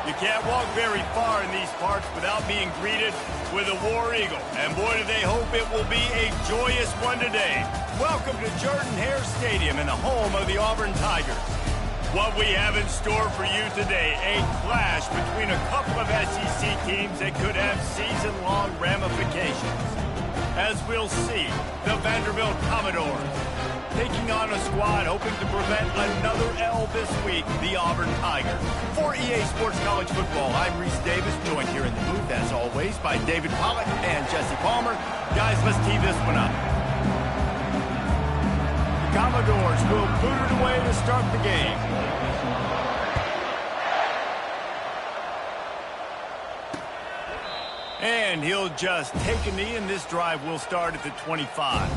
You can't walk very far in these parts without being greeted with a War Eagle. And boy, do they hope it will be a joyous one today. Welcome to Jordan-Hare Stadium and the home of the Auburn Tigers. What we have in store for you today, a clash between a couple of SEC teams that could have season-long ramifications. As we'll see, the Vanderbilt Commodores taking on a squad hoping to prevent another L this week, the Auburn Tigers. For EA Sports College Football, I'm Reese Davis, joined here in the booth, as always, by David Pollack and Jesse Palmer. Guys, let's tee this one up. The Commodores will boot it away to start the game. And he'll just take a knee, and this drive will start at the 25.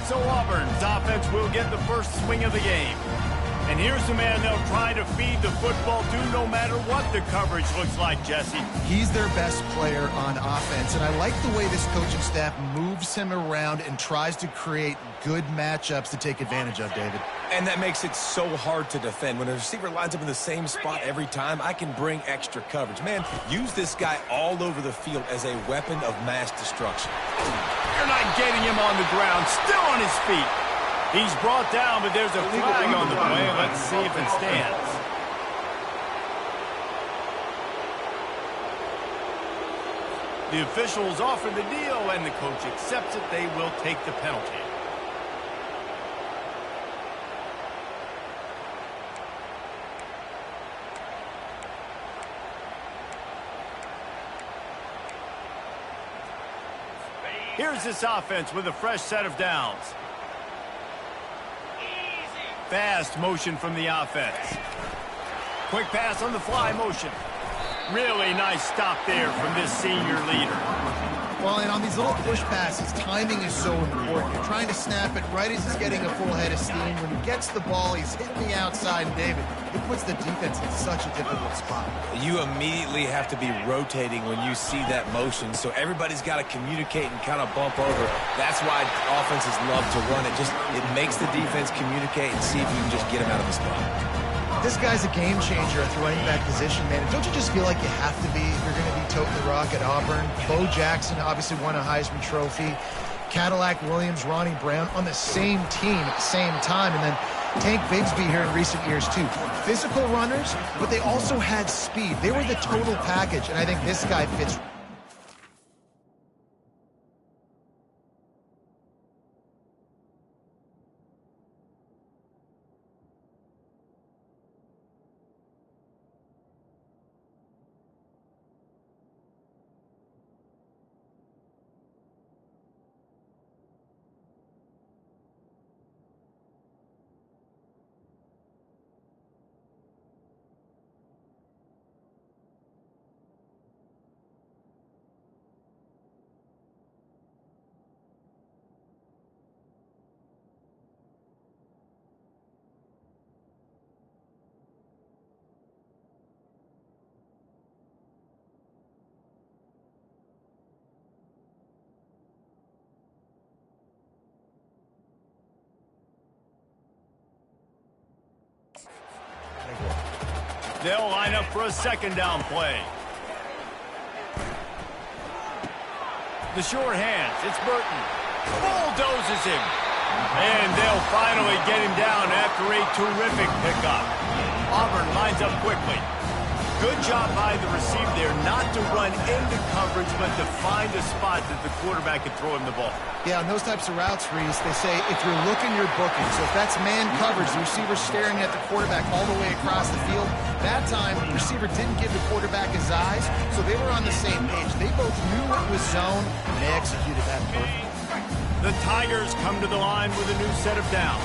So Auburn's offense will get the first swing of the game. And here's the man they'll try to feed the football to no matter what the coverage looks like, Jesse. He's their best player on offense, and I like the way this coaching staff moves him around and tries to create good matchups to take advantage of, David. And that makes it so hard to defend. When a receiver lines up in the same spot every time, I can bring extra coverage. Man, use this guy all over the field as a weapon of mass destruction. They're not getting him on the ground, still on his feet. He's brought down, but there's a flag on the play. Let's see if it stands. The officials offer the deal, and the coach accepts it. They will take the penalty. Here's this offense with a fresh set of downs. Fast motion from the offense. Quick pass on the fly motion. Really nice stop there from this senior leader. Well, and on these little push passes, timing is so important. You're trying to snap it right as he's getting a full head of steam. When he gets the ball, he's hitting the outside, and David, it puts the defense in such a difficult spot. You immediately have to be rotating when you see that motion, so everybody's got to communicate and kind of bump over. That's why offenses love to run it. It makes the defense communicate and see if you can just get him out of the spot. This guy's a game changer at the running back position, man. And don't you just feel like you have to be if you're going to be toting the rock at Auburn? Bo Jackson obviously won a Heisman Trophy. Cadillac Williams, Ronnie Brown on the same team at the same time. And then Tank Bigsby here in recent years, too. Physical runners, but they also had speed. They were the total package, and I think this guy fits. They'll line up for a second down play. The short hands, it's Burton. Bulldozes him. And they'll finally get him down after a terrific pickup. Auburn lines up quickly. Good job by the receiver there not to run into coverage, but to find a spot that the quarterback can throw him the ball. Yeah, on those types of routes, Reese, they say if you're looking, you're booking. So if that's man coverage, the receiver's staring at the quarterback all the way across the field. That time, the receiver didn't give the quarterback his eyes, so they were on the same page. They both knew it was zone, and they executed that perfectly. The Tigers come to the line with a new set of downs.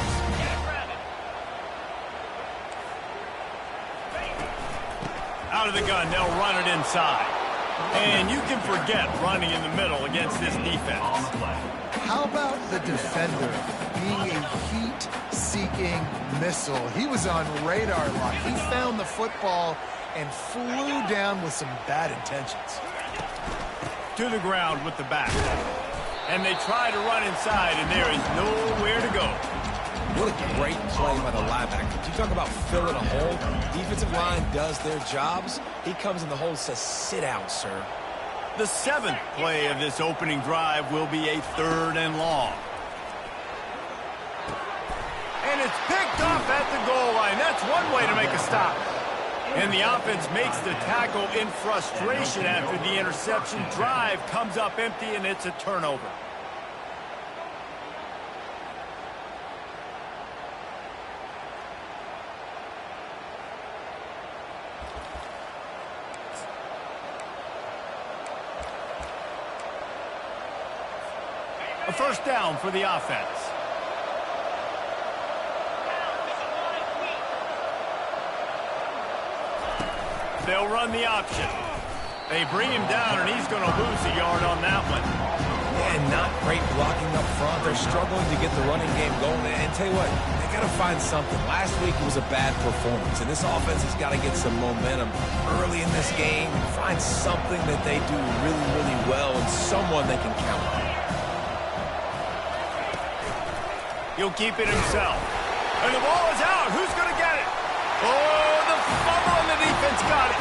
Out of the gun, they'll run it inside. And you can forget running in the middle against this defense. How about the defender being a heat-seeking missile? He was on radar lock. He found the football and flew down with some bad intentions. To the ground with the back. And they try to run inside, and there is nowhere to go. What a great play by the linebacker. You talk about filling a hole. Defensive line does their jobs. He comes in the hole and says, sit down, sir. The 7th play of this opening drive will be a 3rd and long. And it's picked off at the goal line. That's one way to make a stop. And the offense makes the tackle in frustration after the interception. Drive comes up empty, and it's a turnover. A first down for the offense. They'll run the option. They bring him down, and he's going to lose a yard on that one. Yeah, not great blocking up front. They're struggling to get the running game going. And tell you what, they got to find something. Last week was a bad performance, and this offense has got to get some momentum early in this game and find something that they do really, really well and someone they can count on. He'll keep it himself. And the ball is out. Who's going to get it? Oh, the fumble, and the defense got it.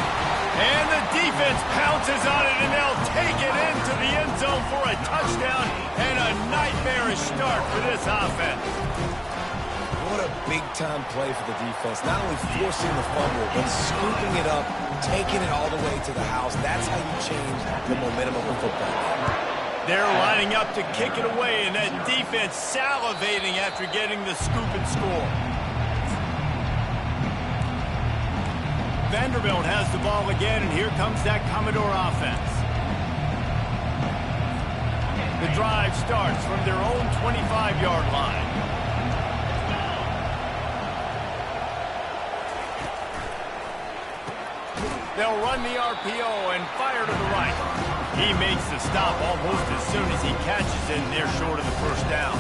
And the defense pounces on it, and they'll take it into the end zone for a touchdown and a nightmarish start for this offense. What a big-time play for the defense. Not only forcing the fumble, but scooping it up, taking it all the way to the house. That's how you change the momentum of a football game. They're lining up to kick it away, and that defense salivating after getting the scoop and score. Vanderbilt has the ball again, and here comes that Commodore offense. The drive starts from their own 25-yard line. They'll run the RPO and fire to the right. He makes the stop almost as soon as he catches it, and they're short of the first down.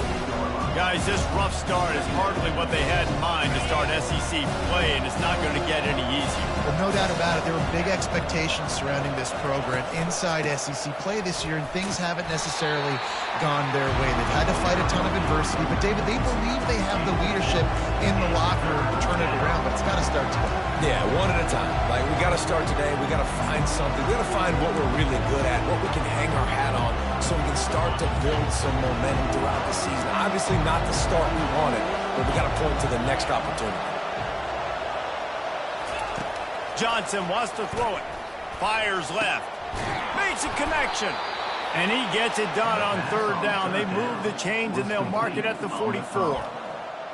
Guys, this rough start is hardly what they had in mind to start SEC play, and it's not going to get any easier. Well, no doubt about it. There were big expectations surrounding this program inside SEC play this year, and things haven't necessarily gone their way. They've had to fight a ton of adversity, but, David, they believe they have the leadership in the locker room to turn it around, but it's got to start today. Yeah, one at a time. Like, we got to start today. We got to find something. We got to find what we're really good at, what we can hang our hat on, so we can start to build some momentum throughout the season. Obviously not the start we wanted, but we got to point to the next opportunity. Johnson wants to throw it. Fires left. Makes a connection. And he gets it done on 3rd down. They move the chains, and they'll mark it at the 44.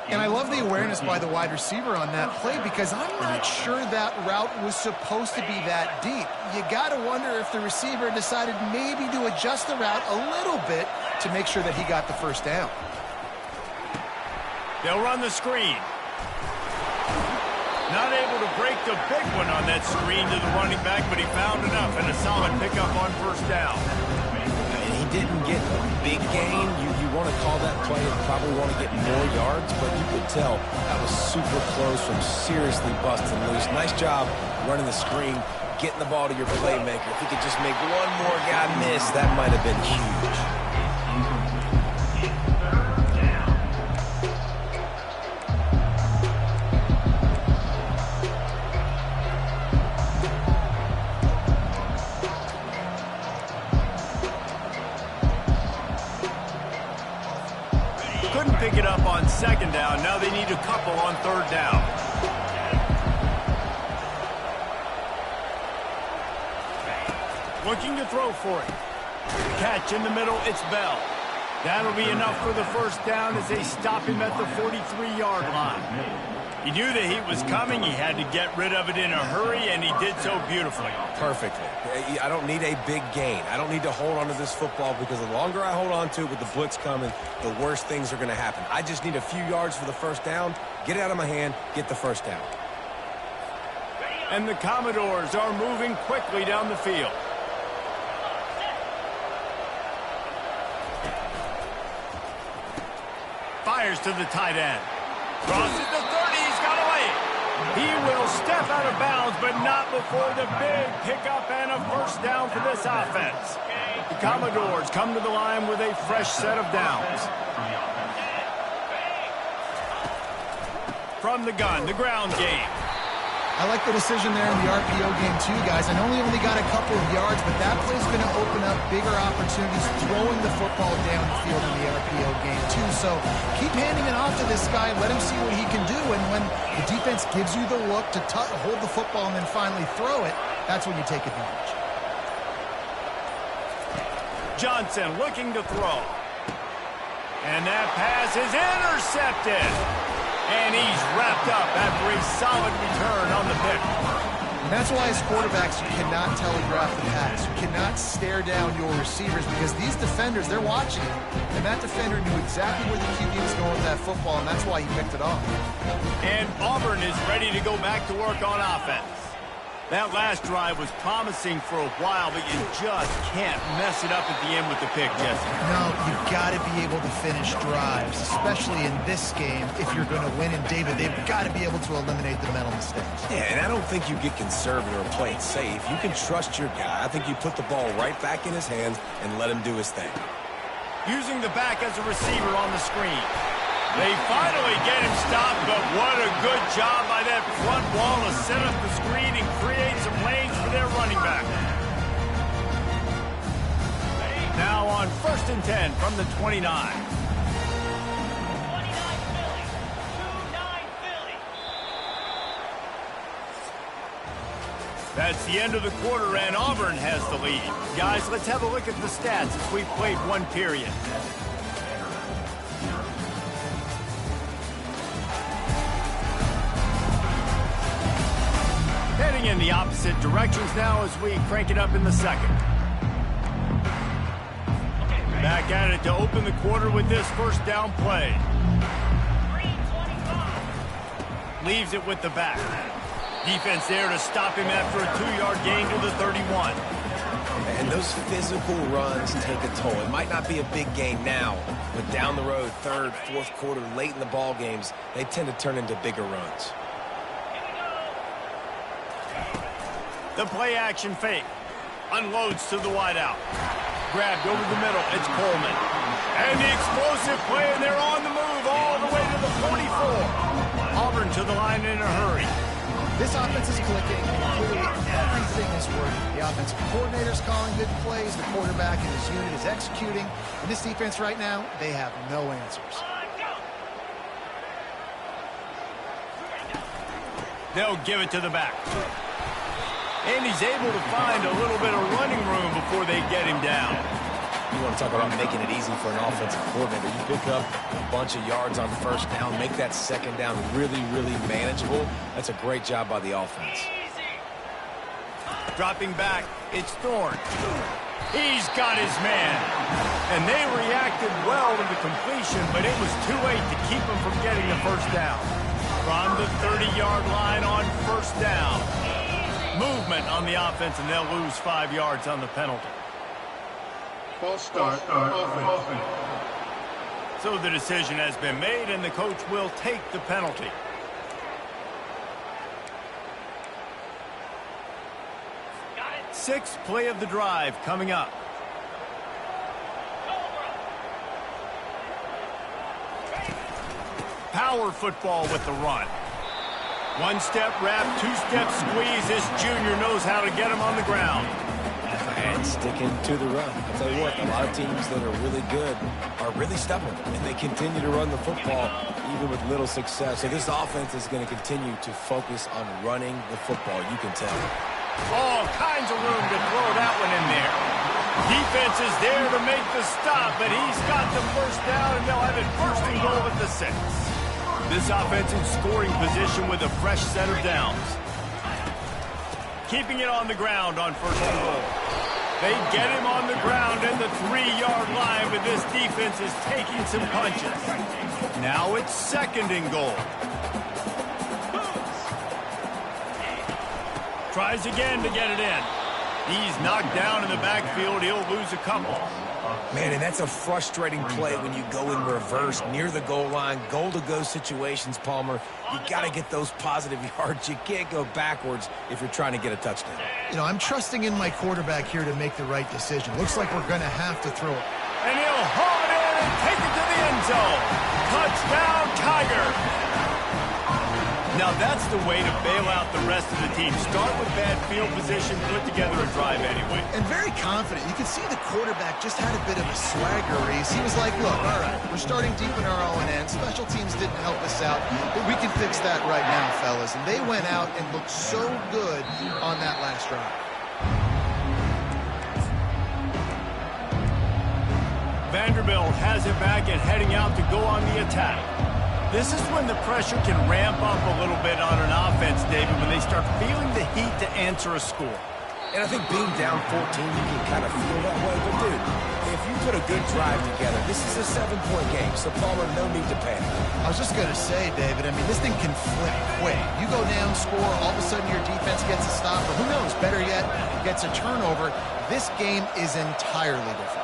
And I love the awareness by the wide receiver on that play, because I'm not sure that route was supposed to be that deep. You got to wonder if the receiver decided maybe to adjust the route a little bit to make sure that he got the first down. They'll run the screen. Not able to break the big one on that screen to the running back, but he found enough and a solid pickup on first down. And he didn't get a big gain. You want to call that play and probably want to get more yards, but you could tell that was super close from seriously busting loose. Nice job running the screen, getting the ball to your playmaker. If he could just make one more guy miss, that might have been huge. Couldn't pick it up on 2nd down. Now they need a couple on 3rd down. Looking to throw for it. Catch in the middle, it's Bell. That'll be enough for the first down as they stop him at the 43-yard line. He knew the heat was coming. He had to get rid of it in a hurry, and he did so beautifully. Perfectly. I don't need a big gain. I don't need to hold on to this football, because the longer I hold on to it with the blitz coming, the worse things are going to happen. I just need a few yards for the first down, get it out of my hand, get the first down. And the Commodores are moving quickly down the field. Fires to the tight end. Crosses the 30, he's got away. He will step out of bounds, but not before the big pickup and a first down for this offense. The Commodores come to the line with a fresh set of downs. From the gun, the ground game. I like the decision there in the RPO game too, guys. I know he only got a couple of yards, but that play is going to open up bigger opportunities throwing the football downfield in the RPO game too. So keep handing it off to this guy. Let him see what he can do. And when the defense gives you the look to hold the football and then finally throw it, that's when you take advantage. Johnson looking to throw. And that pass is intercepted. And he's wrapped up after a solid return on the pick. And that's why as quarterbacks, you cannot telegraph the pass. You cannot stare down your receivers because these defenders, they're watching it. And that defender knew exactly where the QB was going with that football, and that's why he picked it off. And Auburn is ready to go back to work on offense. That last drive was promising for a while, but you just can't mess it up at the end with the pick, Jesse. No, you've got to be able to finish drives, especially in this game. If you're going to win, and David, they've got to be able to eliminate the mental mistakes. Yeah, and I don't think you get conservative or play it safe. You can trust your guy. I think you put the ball right back in his hands and let him do his thing. Using the back as a receiver on the screen. They finally get him stopped, but what a good job by that front wall to set up the screen and create some lanes for their running back. Now on 1st and 10 from the 29. 29 Philly. 2-9 Philly. That's the end of the quarter, and Auburn has the lead. Guys, let's have a look at the stats as we've played one period. Heading in the opposite directions now as we crank it up in the second. Back at it to open the quarter with this first down play. Leaves it with the back. Defense there to stop him after a 2-yard gain to the 31. And those physical runs take a toll. It might not be a big gain now, but down the road, third, fourth quarter, late in the ball games, they tend to turn into bigger runs. The play action fake. Unloads to the wideout. Grabbed over the middle. It's Coleman. And the explosive play, and they're on the move all the way to the 44. Auburn to the line in a hurry. This offense is clicking, and clearly everything is working. The offensive coordinator's calling good plays. The quarterback and his unit is executing. And this defense right now, they have no answers. They'll give it to the back. And he's able to find a little bit of running room before they get him down. You want to talk about making it easy for an offensive coordinator. You pick up a bunch of yards on first down, make that second down really, really manageable. That's a great job by the offense. Dropping back, it's Thorne. He's got his man. And they reacted well to the completion, but it was too late to keep him from getting the first down. From the 30-yard line on first down. Movement on the offense, and they'll lose 5 yards on the penalty. False start, offense. So the decision has been made, and the coach will take the penalty. Sixth play of the drive coming up. Power football with the run. One-step wrap, two-step squeeze. This junior knows how to get him on the ground. And sticking to the run. I'll tell you what, a lot of teams that are really good are really stubborn, and they continue to run the football even with little success. So this offense is going to continue to focus on running the football, you can tell. All kinds of room to throw that one in there. Defense is there to make the stop, but he's got the first down, and they'll have it first and goal at the 6. This offense in scoring position with a fresh set of downs. Keeping it on the ground on first and goal. They get him on the ground at the 3-yard line, but this defense is taking some punches. Now it's second and goal. Tries again to get it in. He's knocked down in the backfield. He'll lose a couple. Man, and that's a frustrating play when you go in reverse near the goal line, goal-to-go situations, Palmer. You got to get those positive yards. You can't go backwards if you're trying to get a touchdown. You know, I'm trusting in my quarterback here to make the right decision. Looks like we're going to have to throw it. And he'll haul it in and take it to the end zone. Touchdown, Tiger. Now that's the way to bail out the rest of the team. Start with bad field position, put together a drive anyway. And very confident. You can see the quarterback just had a bit of a swagger race. He was like, look, all right, we're starting deep in our own end. Special teams didn't help us out, but we can fix that right now, fellas. And they went out and looked so good on that last drive. Vanderbilt has it back and heading out to go on the attack. This is when the pressure can ramp up a little bit on an offense, David, when they start feeling the heat to answer a score. And I think being down 14, you can kind of feel that way. But, dude, if you put a good drive together, this is a 7-point game, so Palmer, no need to panic. I was just going to say, David, I mean, this thing can flip quick. You go down, score, all of a sudden your defense gets a stop, or who knows, better yet, gets a turnover. This game is entirely different.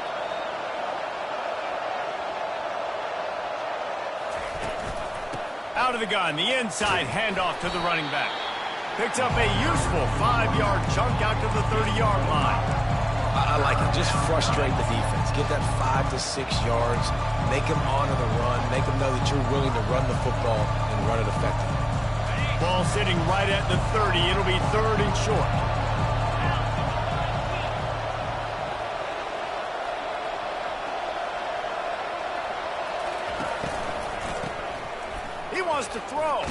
Out of the gun, the inside handoff to the running back. Picks up a useful 5-yard chunk out to the 30-yard line. I like it. Just frustrate the defense. Get that 5 to 6 yards. Make them honor the run. Make them know that you're willing to run the football and run it effectively. Ball sitting right at the 30. It'll be 3rd and short. He wants to throw.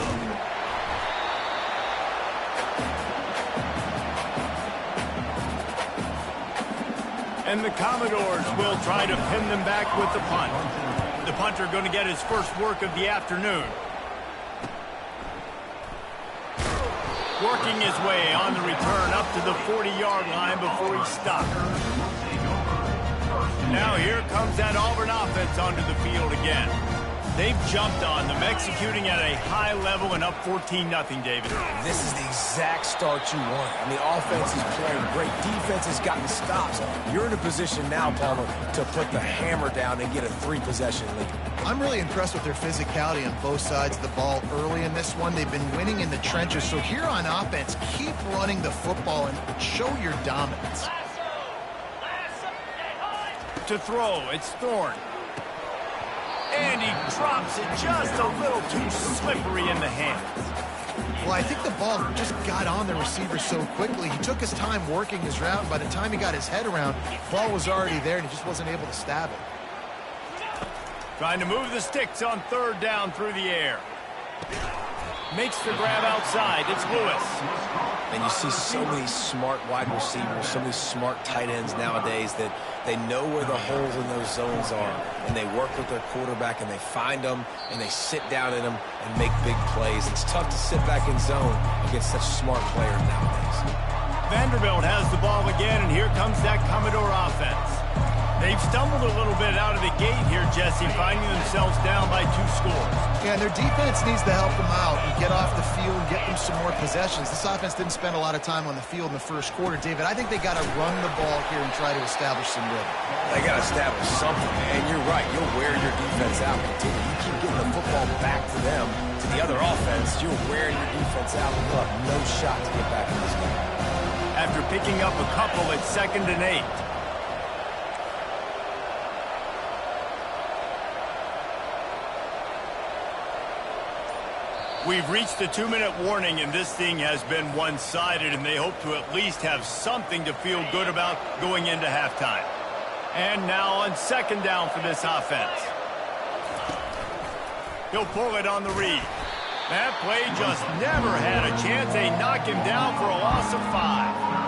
And the Commodores will try to pin them back with the punt. The punter going to get his first work of the afternoon. Working his way on the return up to the 40-yard line before he stopped. Now here comes that Auburn offense onto the field again. They've jumped on them, executing at a high level and up 14-0, David. This is the exact start you want. I mean, offense is playing great. Defense has gotten stops. You're in a position now, Palmer, to put the hammer down and get a 3-possession lead. I'm really impressed with their physicality on both sides of the ball early in this one. They've been winning in the trenches. So here on offense, keep running the football and show your dominance. To throw, it's Thorne. And he drops it just a little too slippery in the hands. Well, I think the ball just got on the receiver so quickly. He took his time working his route. By the time he got his head around, the ball was already there, and he just wasn't able to stab it. Trying to move the sticks on 3rd down through the air. Makes the grab outside. It's Lewis. And you see so many smart wide receivers, so many smart tight ends nowadays that they know where the holes in those zones are, and they work with their quarterback, and they find them, and they sit down in them and make big plays. It's tough to sit back in zone against such smart players nowadays. Vanderbilt has the ball again, and here comes that Commodore offense. They've stumbled a little bit out of the gate here, Jesse, finding themselves down by 2 scores. Yeah, and their defense needs to help them out and get off the field and get them some more possessions. This offense didn't spend a lot of time on the field in the first quarter. David, I think they got to run the ball here and try to establish some rhythm. They got to establish something, man. You're right. You'll wear your defense out. Continue. You keep getting the football back to them, to the other offense, you're wearing your defense out. You'll have no shot to get back in this game. After picking up a couple at 2nd and 8. We've reached the 2-minute warning, and this thing has been one-sided, and they hope to at least have something to feel good about going into halftime. And now on 2nd down for this offense. He'll pull it on the read. That play just never had a chance. They knock him down for a loss of 5.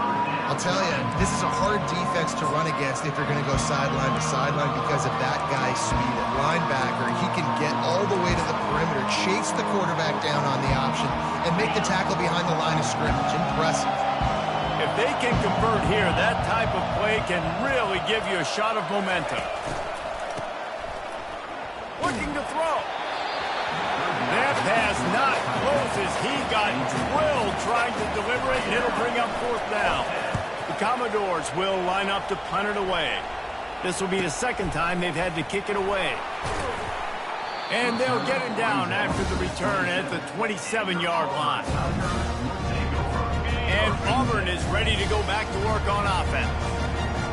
I'll tell you, this is a hard defense to run against if you're going to go sideline to sideline because of that guy's speed at linebacker. He can get all the way to the perimeter, chase the quarterback down on the option, and make the tackle behind the line of scrimmage. Impressive. If they can convert here, that type of play can really give you a shot of momentum. Looking to throw. That pass not close as he got drilled trying to deliver it, and it'll bring up 4th down. The Commodores will line up to punt it away. This will be the 2nd time they've had to kick it away. And they'll get it down after the return at the 27-yard line. And Auburn is ready to go back to work on offense.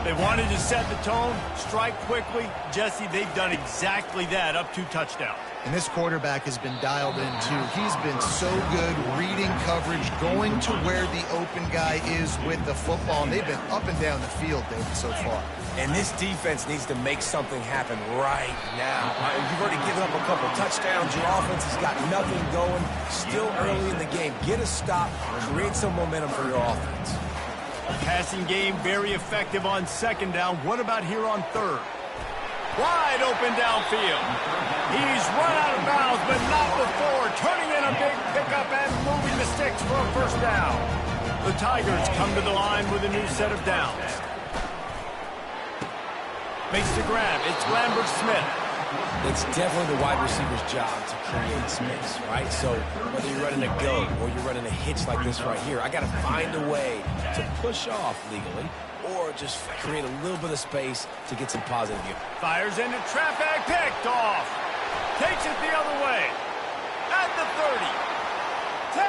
They wanted to set the tone, strike quickly. Jesse, they've done exactly that, up 2 touchdowns. And this quarterback has been dialed in, too. He's been so good reading coverage, going to where the open guy is with the football, and they've been up and down the field, David, so far. And this defense needs to make something happen right now. You've already given up a couple touchdowns. Your offense has got nothing going. Still early in the game. Get a stop. Create some momentum for your offense. Passing game very effective on second down. What about here on third? Wide open downfield. He's run out of bounds, but not before. Turning in a big pickup and moving the sticks for a first down. The Tigers come to the line with a new set of downs. Makes the grab. It's Lambert Smith. It's definitely the wide receiver's job to create space, right? So whether you're running a go or you're running a hitch like this right here, I got to find a way to push off legally or just create a little bit of space to get some positive view. Fires into traffic, picked off. Takes it the other way. At the 30. 10.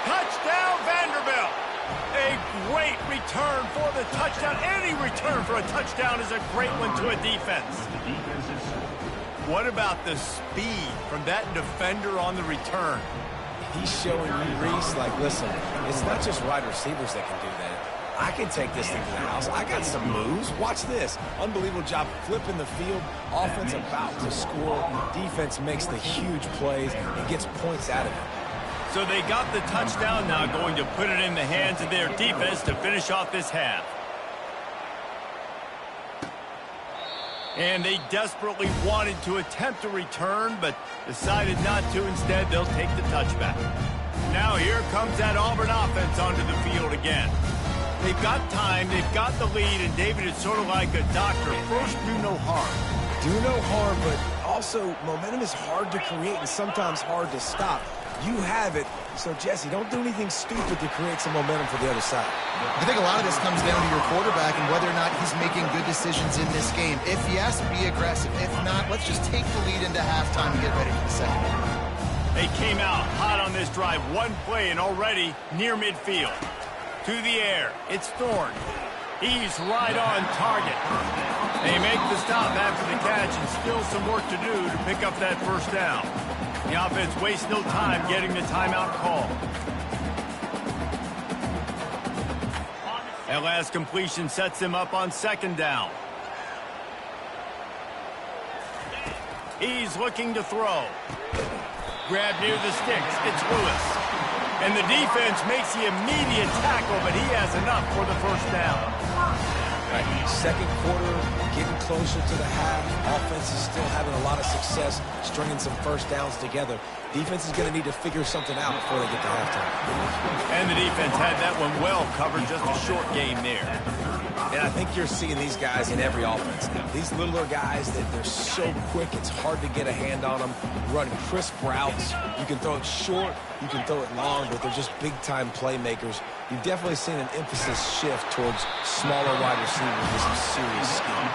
Touchdown, Vanderbilt. A great return for the touchdown. Any return for a touchdown is a great one to a defense. What about the speed from that defender on the return? He's showing you, Reese, like, listen, it's not just wide receivers that can do that. I can take this thing to the house. I got some moves. Watch this. Unbelievable job flipping the field. Offense about to score. Defense makes the huge plays and gets points out of it. So they got the touchdown, now going to put it in the hands of their defense to finish off this half. And they desperately wanted to attempt a return, but decided not to. Instead, they'll take the touchback. Now here comes that Auburn offense onto the field again. They've got time, they've got the lead, and David, it's sort of like a doctor. First, do no harm. Do no harm, but also momentum is hard to create and sometimes hard to stop. You have it. So, Jesse, don't do anything stupid to create some momentum for the other side. I think a lot of this comes down to your quarterback and whether or not he's making good decisions in this game. If yes, be aggressive. If not, let's just take the lead into halftime and get ready for the second half. They came out hot on this drive. One play and already near midfield. To the air. It's Thorne. He's right on target. They make the stop after the catch and still some work to do to pick up that first down. The offense wastes no time getting the timeout call. That last completion sets him up on second down. He's looking to throw. Grab near the sticks. It's Lewis. And the defense makes the immediate tackle, but he has enough for the first down. Right. Second quarter, getting closer to the half. Offense is still having a lot of success stringing some first downs together. Defense is going to need to figure something out before they get to halftime. And the defense had that one well covered, just a short game there. And I think you're seeing these guys in every offense now. These littler guys, they're so quick, it's hard to get a hand on them. Run crisp routes. You can throw it short, you can throw it long, but they're just big-time playmakers. You've definitely seen an emphasis shift towards smaller wide receivers with some serious skill.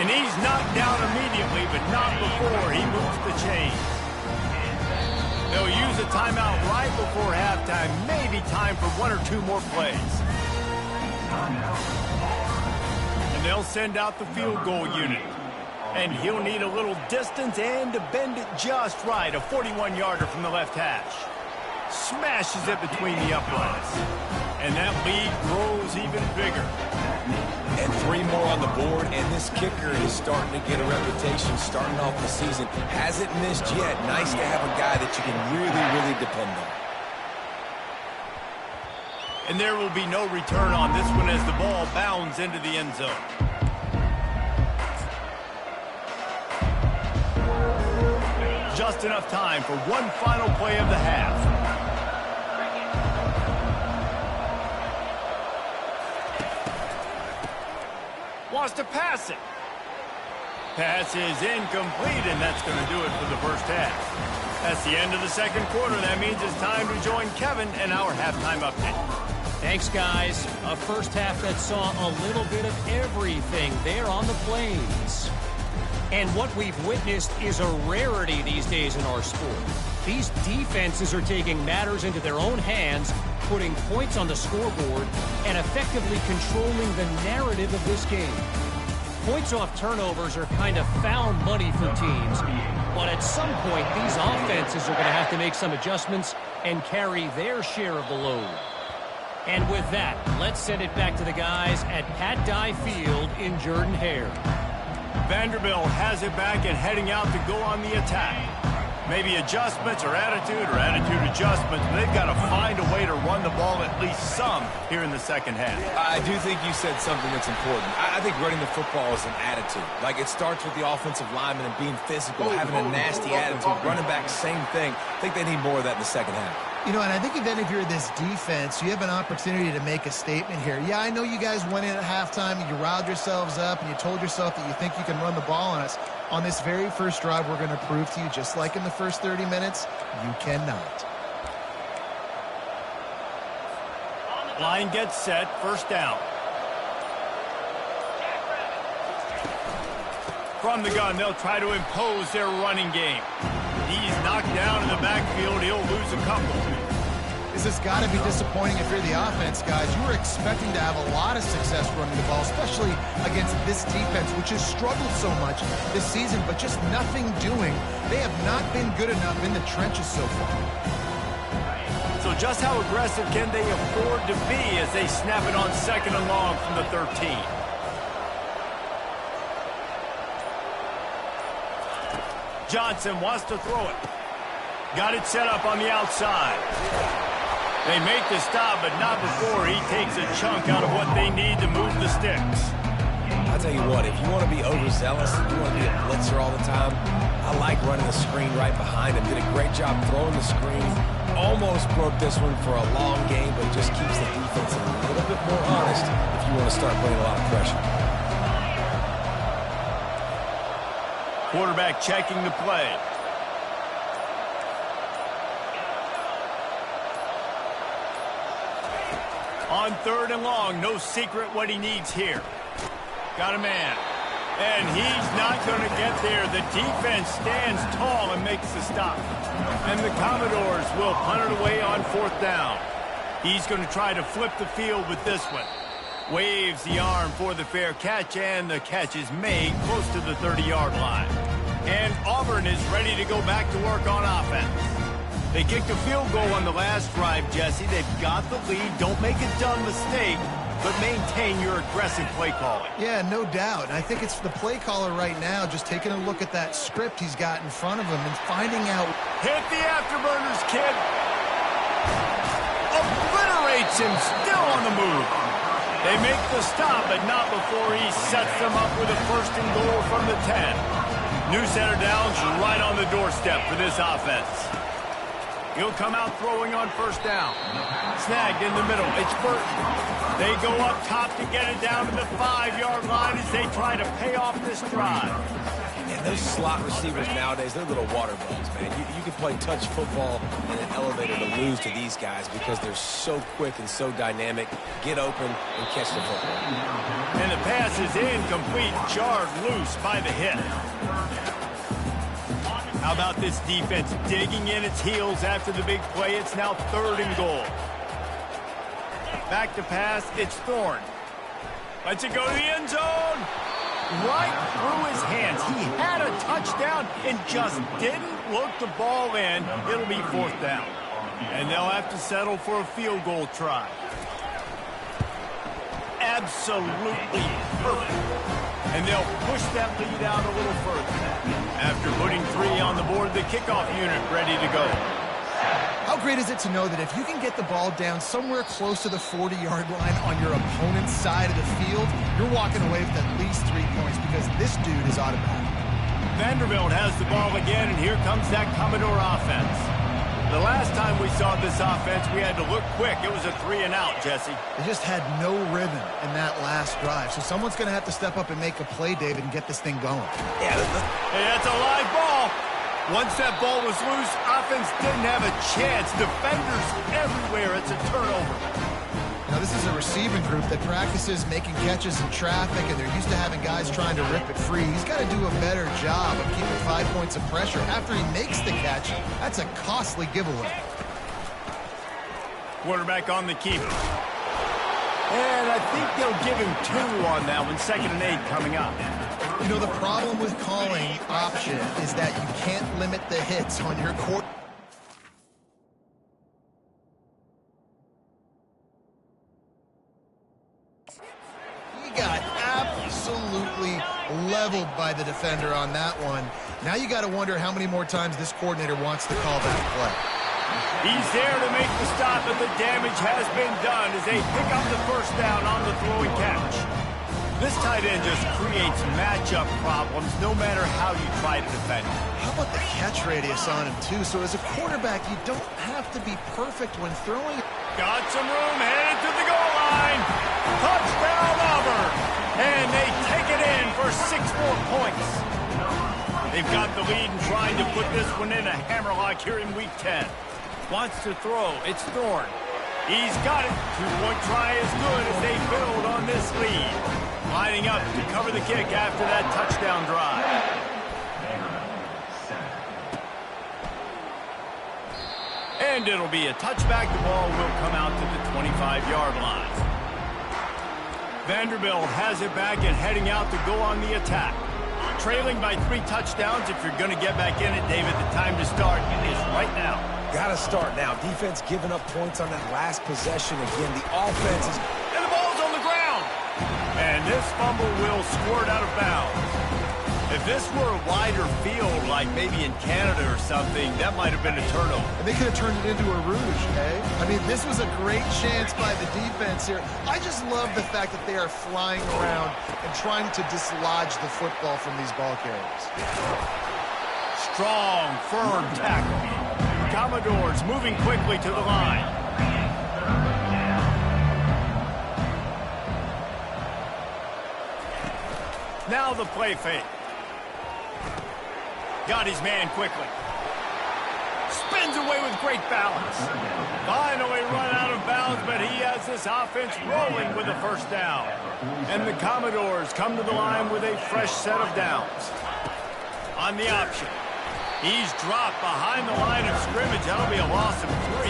And he's knocked down immediately, but not before he moves the chain. They'll use a timeout right before halftime. Maybe time for one or two more plays. And they'll send out the field goal unit. And he'll need a little distance and to bend it just right. A 41-yarder from the left hash. Smashes it between the uprights. And that lead grows even bigger. And 3 more on the board, and this kicker is starting to get a reputation starting off the season. Hasn't missed yet. Nice to have a guy that you can really, really depend on. And there will be no return on this one as the ball bounds into the end zone. Just enough time for one final play of the half. Wants to pass it. Pass is incomplete, and that's going to do it for the first half. That's the end of the second quarter. That means it's time to join Kevin and our halftime update. Thanks, guys. A first half that saw a little bit of everything there on the plains. And what we've witnessed is a rarity these days in our sport. These defenses are taking matters into their own hands, putting points on the scoreboard, and effectively controlling the narrative of this game. Points off turnovers are kind of found money for teams. But at some point, these offenses are going to have to make some adjustments and carry their share of the load. And with that, let's send it back to the guys at Pat Dye Field in Jordan-Hare. Vanderbilt has it back and heading out to go on the attack. Maybe adjustments or attitude adjustments, but they've got to find a way to run the ball at least some here in the second half. I do think you said something that's important. I think running the football is an attitude. Like, it starts with the offensive lineman and being physical, having a nasty attitude. Running back, same thing. I think they need more of that in the second half. You know, and I think even if you're this defense, you have an opportunity to make a statement here. Yeah, I know you guys went in at halftime and you riled yourselves up and you told yourself that you think you can run the ball on us. On this very first drive, we're going to prove to you, just like in the first 30 minutes, you cannot. Line gets set, first down. From the gun, they'll try to impose their running game. He's knocked down in the backfield. He'll lose a couple. This has got to be disappointing if you're the offense, guys. You were expecting to have a lot of success running the ball, especially against this defense, which has struggled so much this season, but just nothing doing. They have not been good enough in the trenches so far. So just how aggressive can they afford to be as they snap it on second and long from the 13? Johnson wants to throw it. Got it set up on the outside. They make the stop, but not before he takes a chunk out of what they need to move the sticks. I'll tell you what, if you want to be overzealous, if you want to be a blitzer all the time, I like running the screen right behind him. Did a great job throwing the screen. Almost broke this one for a long game, but just keeps the defense a little bit more honest if you want to start putting a lot of pressure. Quarterback checking the play. On third and long, no secret what he needs here. Got a man. And he's not going to get there. The defense stands tall and makes the stop. And the Commodores will punt it away on fourth down. He's going to try to flip the field with this one. Waves the arm for the fair catch, and the catch is made close to the 30-yard line. And Auburn is ready to go back to work on offense. They kicked a field goal on the last drive, Jesse. They've got the lead. Don't make a dumb mistake, but maintain your aggressive play calling. Yeah, no doubt. And I think it's the play caller right now just taking a look at that script he's got in front of him and finding out. Hit the afterburners, kid. Obliterates him, still on the move. They make the stop, but not before he sets them up with a first and goal from the 10. New center downs right on the doorstep for this offense. He'll come out throwing on first down. Snagged in the middle. It's Burton. They go up top to get it down to the 5-yard line as they try to pay off this drive. And those slot receivers nowadays, they're little water bugs, man. You can play touch football in an elevator to lose to these guys because they're so quick and so dynamic. Get open and catch the football. And the pass is incomplete, jarred loose by the hit. How about this defense digging in its heels after the big play? It's now third and goal. Back to pass, it's Thorne. Lets it go to the end zone. Right through his hands. He had a touchdown and just didn't look the ball in. It'll be fourth down. And they'll have to settle for a field goal try. Absolutely perfect. And they'll push that lead out a little further. After putting 3 on the board, the kickoff unit ready to go. How great is it to know that if you can get the ball down somewhere close to the 40-yard line on your opponent's side of the field, you're walking away with at least 3 points because this dude is automatic. Vanderbilt has the ball again, and here comes that Commodore offense. The last time we saw this offense, we had to look quick. It was a 3-and-out, Jesse. They just had no rhythm in that last drive. So someone's going to have to step up and make a play, David, and get this thing going. Yeah, hey, that's a live ball. Once that ball was loose, offense didn't have a chance. Defenders everywhere. It's a turnover. Now, this is a receiving group that practices making catches in traffic, and they're used to having guys trying to rip it free. He's got to do a better job of keeping 5 points of pressure. After he makes the catch, that's a costly giveaway. Quarterback on the keeper. And I think they'll give him 2 on that one. 2nd and 8 coming up. You know, the problem with calling option is that you can't limit the hits on your court. He got absolutely leveled by the defender on that one. Now you got to wonder how many more times this coordinator wants to call that play. He's there to make the stop, but the damage has been done as they pick up the 1st down on the throwing catch. This tight end just creates matchup problems no matter how you try to defend him. How about the catch radius on him, too? So as a quarterback, you don't have to be perfect when throwing. Got some room, headed to the goal line. Touchdown, Auburn. And they take it in for 6 more points. They've got the lead and trying to put this one in a hammerlock here in Week 10. Wants to throw. It's Thorne. He's got it. 2-point try is good as they build on this lead. Lining up to cover the kick after that touchdown drive. And it'll be a touchback. The ball will come out to the 25-yard line. Vanderbilt has it back and heading out to go on the attack. Trailing by 3 touchdowns. If you're going to get back in it, David, the time to start is right now. Got to start now. Defense giving up points on that last possession. Again, the offense is... And the ball's on the ground. And this fumble will squirt out of bounds. If this were a wider field, like maybe in Canada or something, that might have been a turnover. And they could have turned it into a rouge, eh? I mean, this was a great chance by the defense here. I just love the fact that they are flying around and trying to dislodge the football from these ball carriers. Strong, firm tackle. Commodores moving quickly to the line. Now the play fake. Got his man quickly. Spins away with great balance. Finally run out of bounds, but he has this offense rolling with a 1st down. And the Commodores come to the line with a fresh set of downs. On the option. He's dropped behind the line of scrimmage. That'll be a loss of 3.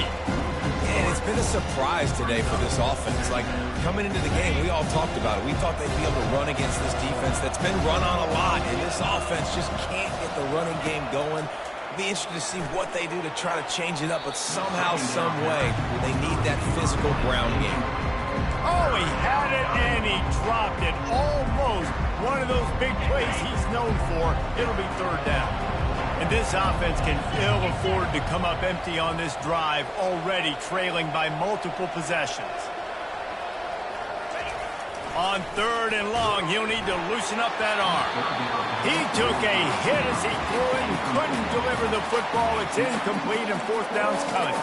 And it's been a surprise today for this offense. Like, coming into the game, we all talked about it. We thought they'd be able to run against this defense that's been run on a lot, and this offense just can't get the running game going. It'll be interesting to see what they do to try to change it up, but somehow, some way, they need that physical ground game. Oh, he had it, and he dropped it. Almost one of those big plays he's known for. It'll be 3rd down. And this offense can ill afford to come up empty on this drive, already trailing by multiple possessions. On 3rd and long, he'll need to loosen up that arm. He took a hit as he threw it and couldn't deliver the football. It's incomplete, and 4th down's coming.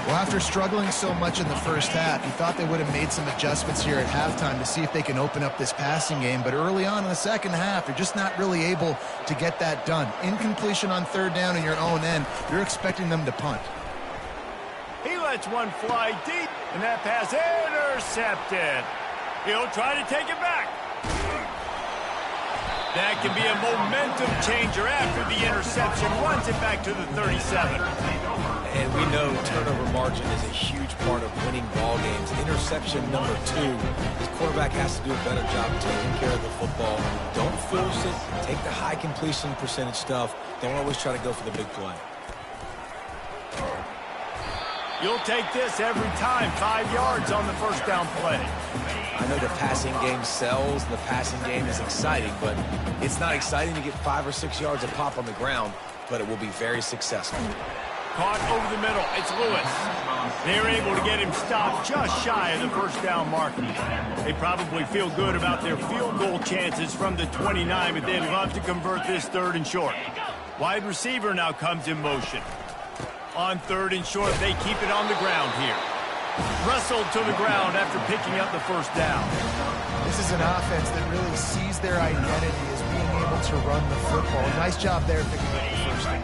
Well, after struggling so much in the 1st half, you thought they would have made some adjustments here at halftime to see if they can open up this passing game. But early on in the 2nd half, you're just not really able to get that done. Incompletion on 3rd down in your own end, you're expecting them to punt. He lets one fly deep, and that pass intercepted. He'll try to take it back. That can be a momentum changer after the interception. Runs it back to the 37. And we know turnover margin is a huge part of winning ball games. Interception number 2. This quarterback has to do a better job taking care of the football. Don't force it. Take the high completion percentage stuff. Don't always try to go for the big play. You'll take this every time. 5 yards on the 1st down play. I know the passing game sells, the passing game is exciting, but it's not exciting to get 5 or 6 yards of pop on the ground, but it will be very successful. Caught over the middle. It's Lewis. They're able to get him stopped just shy of the 1st down marker. They probably feel good about their field goal chances from the 29, but they'd love to convert this 3rd and short. Wide receiver now comes in motion. On 3rd and short, they keep it on the ground here. Wrestled to the ground after picking up the 1st down. This is an offense that really sees their identity as being able to run the football. Nice job there picking up the 1st down.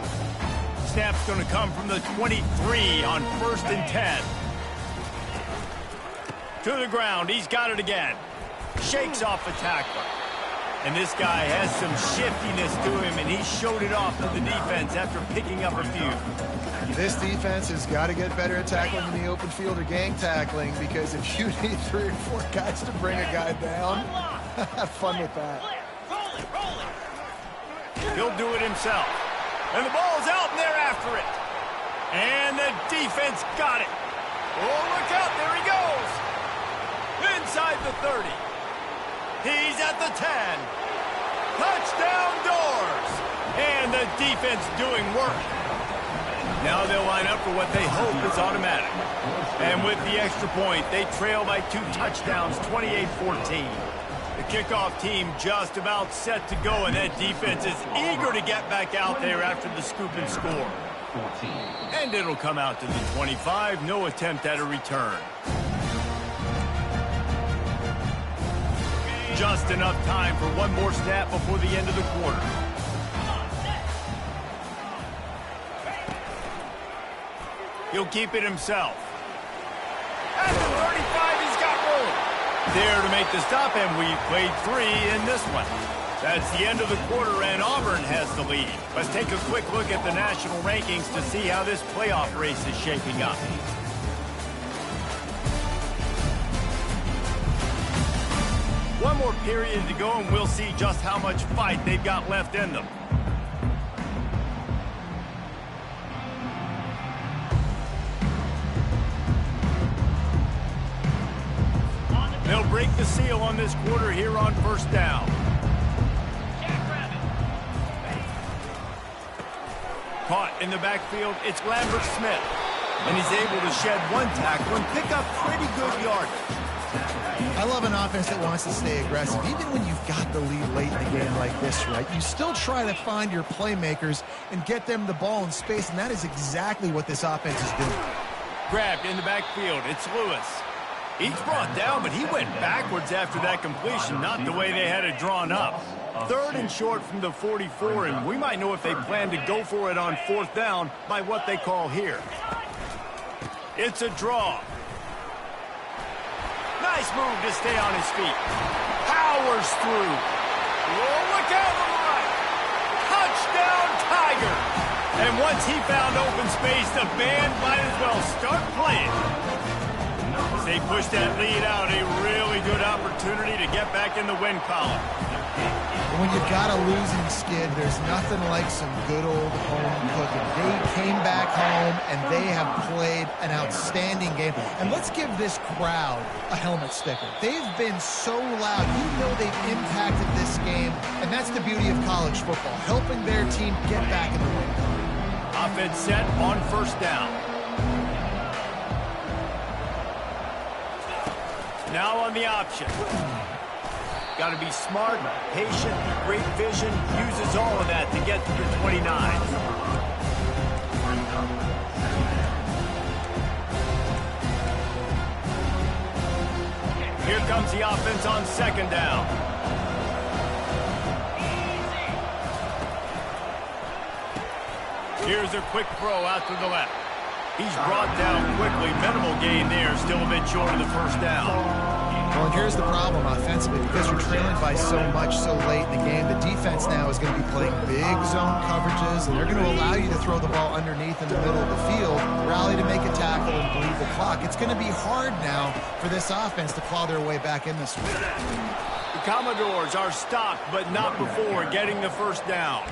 Snap's going to come from the 23 on 1st and 10. To the ground. He's got it again. Shakes off the tackler. And this guy has some shiftiness to him, and he showed it off to the defense after picking up a few. This defense has got to get better at tackling in the open field or gang tackling, because if you need 3 or 4 guys to bring a guy down, have fun with that. He'll do it himself. And the ball's out, and they're after it. And the defense got it. Oh, look out, there he goes. Inside the 30. He's at the 10. Touchdown Doors. And the defense doing work. Now they'll line up for what they hope is automatic. And with the extra point, they trail by 2 touchdowns, 28-14. The kickoff team just about set to go, and that defense is eager to get back out there after the scoop and score. And it'll come out to the 25, no attempt at a return. Just enough time for one more snap before the end of the quarter. He'll keep it himself. At the 35, he's got room. There to make the stop, and we played 3 in this one. That's the end of the quarter, and Auburn has the lead. Let's take a quick look at the national rankings to see how this playoff race is shaping up. One more period to go, and we'll see just how much fight they've got left in them. They'll break the seal on this quarter here on first down. Caught in the backfield, it's Lambert Smith. And he's able to shed 1 tackle and pick up pretty good yardage. I love an offense that wants to stay aggressive. Even when you've got the lead late in the game like this, right, you still try to find your playmakers and get them the ball in space, and that is exactly what this offense is doing. Grabbed in the backfield, it's Lewis. He's brought down, but he went backwards after that completion, not the way they had it drawn up. 3rd and short from the 44, and we might know if they plan to go for it on 4th down by what they call here. It's a draw. Nice move to stay on his feet. Powers through. Oh, look out the line. Touchdown, Tiger. And once he found open space, the band might as well start playing. As they push that lead out, a really good opportunity to get back in the win column. When you've got a losing skid, there's nothing like some good old home cooking. They came back home, and they have played an outstanding game. And let's give this crowd a helmet sticker. They've been so loud. You know they've impacted this game, and that's the beauty of college football, helping their team get back in the win column. Offense set on first down. Now on the option. Got to be smart, patient, great vision, uses all of that to get to the 29. Here comes the offense on 2nd down. Here's a quick throw out to the left. He's brought down quickly. Minimal gain there, still a bit short of the 1st down. Well, and here's the problem offensively. Because you're trailing by so much so late in the game, the defense now is going to be playing big zone coverages, and they're going to allow you to throw the ball underneath in the middle of the field, rally to make a tackle, and bleed the clock. It's going to be hard now for this offense to claw their way back in this one. The Commodores are stopped, but not before getting the 1st down.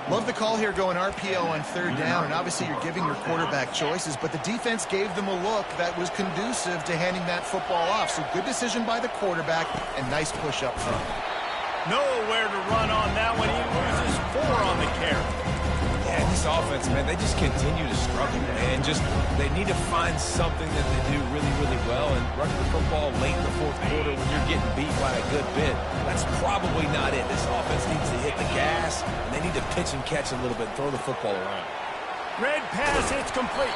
Love the call here going RPO on 3rd down, and obviously you're giving your quarterback choices, but the defense gave them a look that was conducive to handing that football off. So good decision by the quarterback, and nice push up front. Nowhere to run on that one. He loses 4 on the carry. Yeah, this offense, man, they just continue to struggle, man. They need to find something that they do really, really well. And running the football late in the 4th quarter when you're getting beat by a good bit, that's probably not it. This offense needs to hit the gas, and they need to pitch and catch a little bit and throw the football around. Red pass, it's complete.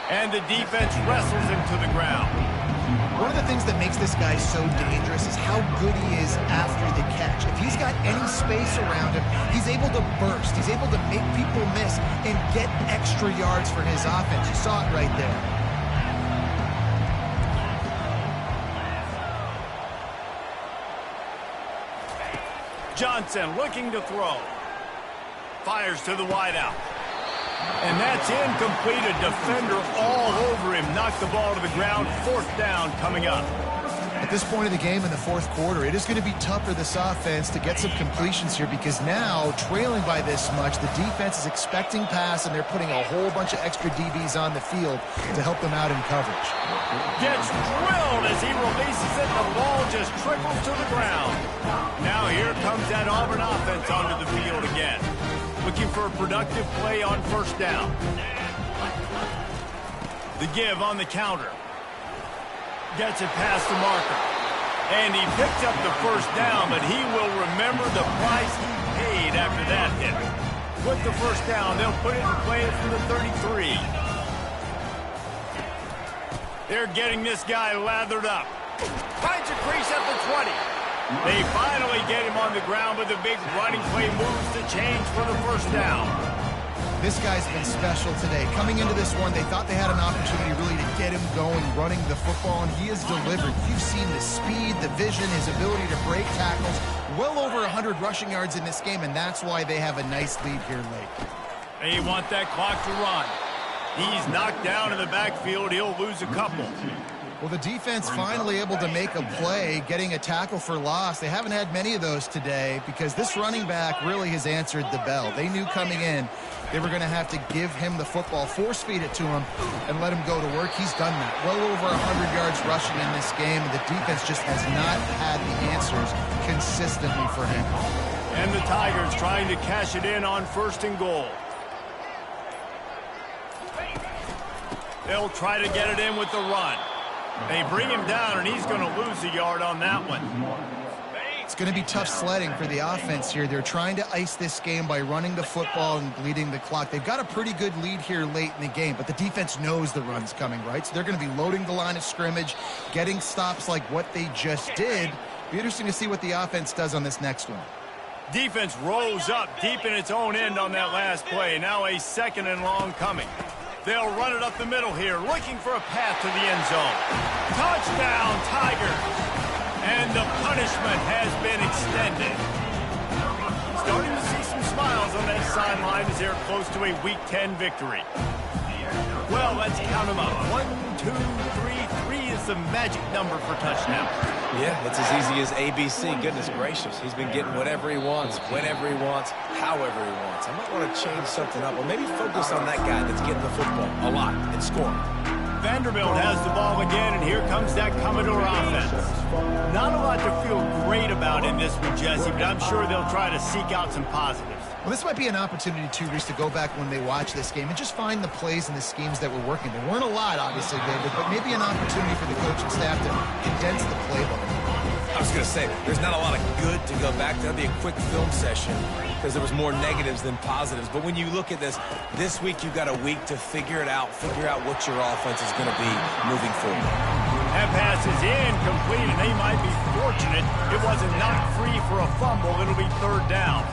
And the defense wrestles him to the ground. One of the things that makes this guy so dangerous is how good he is after the catch. If he's got any space around him, he's able to burst. He's able to make people miss and get extra yards for his offense. You saw it right there. Johnson looking to throw. Fires to the wideout. And that's incomplete. A defender all over him. Knocked the ball to the ground. 4th down coming up. At this point of the game in the 4th quarter, it is going to be tough for this offense to get some completions here because now, trailing by this much, the defense is expecting pass, and they're putting a whole bunch of extra DBs on the field to help them out in coverage. Gets drilled as he releases it. The ball just trickles to the ground. Now here comes that Auburn offense onto the field again. Looking for a productive play on 1st down. The give on the counter. Gets it past the marker. And he picks up the 1st down, but he will remember the price he paid after that hit. With the 1st down, they'll put it in play from the 33. They're getting this guy lathered up. Finds a crease at the 20. They finally get him on the ground, but the big running play moves the chains for the 1st down. This guy's been special today. Coming into this one, they thought they had an opportunity really to get him going, running the football, and he has delivered. You've seen the speed, the vision, his ability to break tackles. Well over 100 rushing yards in this game, and that's why they have a nice lead here late. They want that clock to run. He's knocked down in the backfield. He'll lose a couple. Well, the defense finally able to make a play, getting a tackle for loss. They haven't had many of those today because this running back really has answered the bell. They knew coming in they were going to have to give him the football, force feed it to him, and let him go to work. He's done that. Well over 100 yards rushing in this game, and the defense just has not had the answers consistently for him. And the Tigers trying to cash it in on 1st and goal. They'll try to get it in with the run. They bring him down, and he's going to lose a yard on that one. It's going to be tough sledding for the offense here. They're trying to ice this game by running the football and bleeding the clock. They've got a pretty good lead here late in the game, but the defense knows the run's coming, right? So they're going to be loading the line of scrimmage, getting stops like what they just did. Be interesting to see what the offense does on this next one. Defense rolls up deep in its own end on that last play. Now a 2nd and long coming. They'll run it up the middle here, looking for a path to the end zone. Touchdown, Tigers! And the punishment has been extended. Starting to see some smiles on that sideline as they're close to a Week 10 victory. Well, let's count them up. 1, 2, 3. 3 is the magic number for touchdown. Yeah, it's as easy as ABC. Goodness gracious. He's been getting whatever he wants, whenever he wants, however he wants. I might want to change something up, or maybe focus on that guy that's getting the football a lot and scoring. Vanderbilt has the ball again, and here comes that Commodore offense. Not a lot to feel great about in this one, Jesse, but I'm sure they'll try to seek out some positives. Well, this might be an opportunity, too, Reese, to go back when they watch this game and just find the plays and the schemes that were working. There weren't a lot, obviously, David, but maybe an opportunity for the coaching staff to condense the playbook. I was going to say, there's not a lot of good to go back to. That'll be a quick film session because there was more negatives than positives. But when you look at this week you've got a week to figure it out, figure out what your offense is going to be moving forward. That pass is incomplete, and they might be fortunate it wasn't knocked free for a fumble. It'll be 3rd down.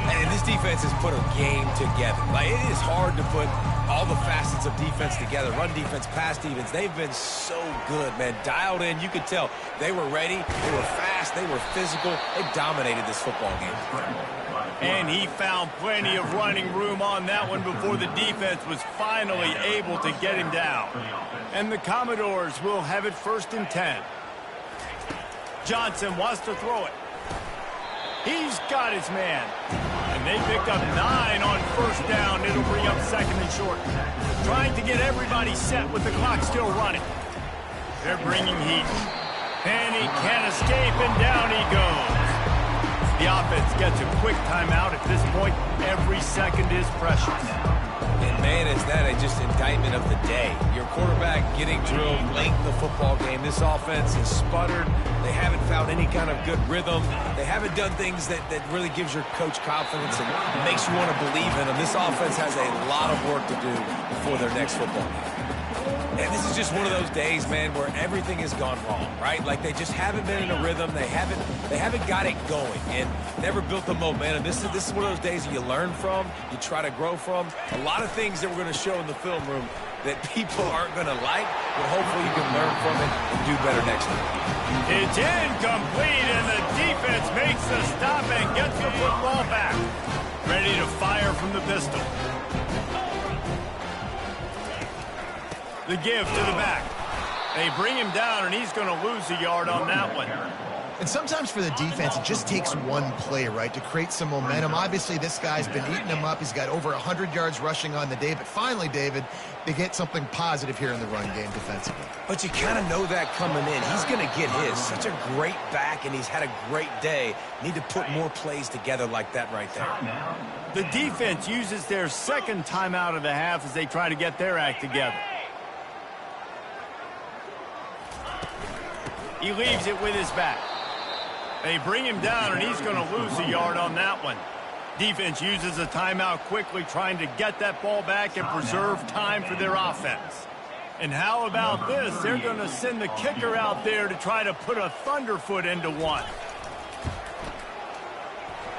And this defense has put a game together. Like, it is hard to put all the facets of defense together. Run defense, pass defense. They've been so good, man. Dialed in. You could tell they were ready. They were fast. They were physical. They dominated this football game. And he found plenty of running room on that one before the defense was finally able to get him down. And the Commodores will have it 1st and 10. Johnson wants to throw it. He's got his man. And they picked up 9 on 1st down. It'll bring up 2nd and short. Trying to get everybody set with the clock still running. They're bringing heat. And he can't escape, and down he goes. The offense gets a quick timeout. At this point, every second is precious. And, man, is that just indictment of the day. Your quarterback getting drilled late in the football game. This offense has sputtered. They haven't found any kind of good rhythm. They haven't done things that really gives your coach confidence and makes you want to believe in them. This offense has a lot of work to do before their next football game. And this is just one of those days, man, where everything has gone wrong, right? Like, they just haven't been in a rhythm. They haven't got it going and never built the momentum. This is one of those days that you learn from, you try to grow from. A lot of things that we're going to show in the film room that people aren't going to like, but hopefully you can learn from it and do better next time. It's incomplete, and the defense makes the stop and gets the football back. Ready to fire from the pistol. The give to the back. They bring him down, and he's going to lose a yard on that one. And sometimes for the defense, it just takes one play, right, to create some momentum. Obviously, this guy's been eating them up. He's got over 100 yards rushing on the day. But finally, David, they get something positive here in the run game defensively. But you kind of know that coming in. He's going to get his. Such a great back, and he's had a great day. Need to put more plays together like that right there. The defense uses their second timeout of the half as they try to get their act together. He leaves it with his back. They bring him down, and he's going to lose a yard on that one. Defense uses a timeout quickly, trying to get that ball back and preserve time for their offense. And how about this? They're going to send the kicker out there to try to put a thunderfoot into one.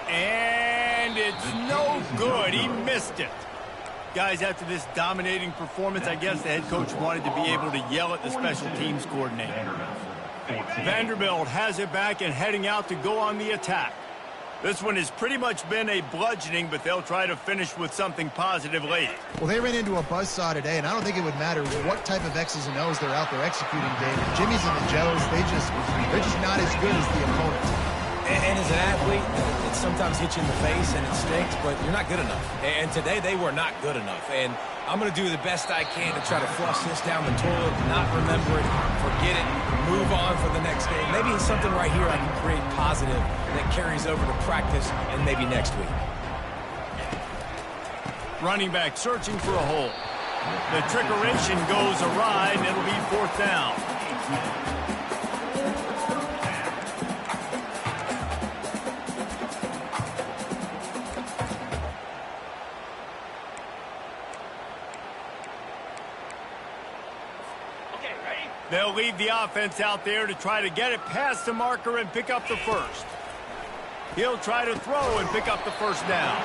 And it's no good. He missed it. Guys, after this dominating performance, I guess the head coach wanted to be able to yell at the special teams coordinator. Vanderbilt has it back and heading out to go on the attack. This one has pretty much been a bludgeoning, but they'll try to finish with something positive late. Well, they ran into a buzzsaw today, and I don't think it would matter what type of X's and O's they're out there executing, David. Jimmy's and the Joes, they're just not as good as the opponent. And as an athlete, it sometimes hits you in the face and it stinks, but you're not good enough. And today they were not good enough. And I'm going to do the best I can to try to flush this down the toilet, not remember it, forget it, move on for the next game. Maybe it's something right here I can create positive that carries over to practice and maybe next week. Running back searching for a hole. The trickeration goes awry, and it'll be fourth down. They'll leave the offense out there to try to get it past the marker and pick up the first. He'll try to throw and pick up the first down.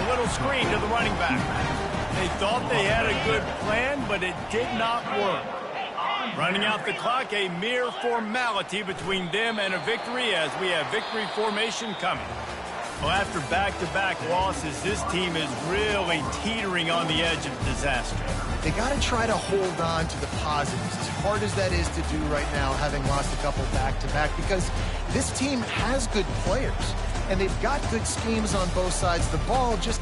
A little screen to the running back. They thought they had a good plan, but it did not work. Running out the clock, a mere formality between them and a victory as we have victory formation coming. Well, after back-to-back losses, this team is really teetering on the edge of disaster. They got to try to hold on to the positives, as hard as that is to do right now, having lost a couple back-to-back, because this team has good players, and they've got good schemes on both sides of the ball. Just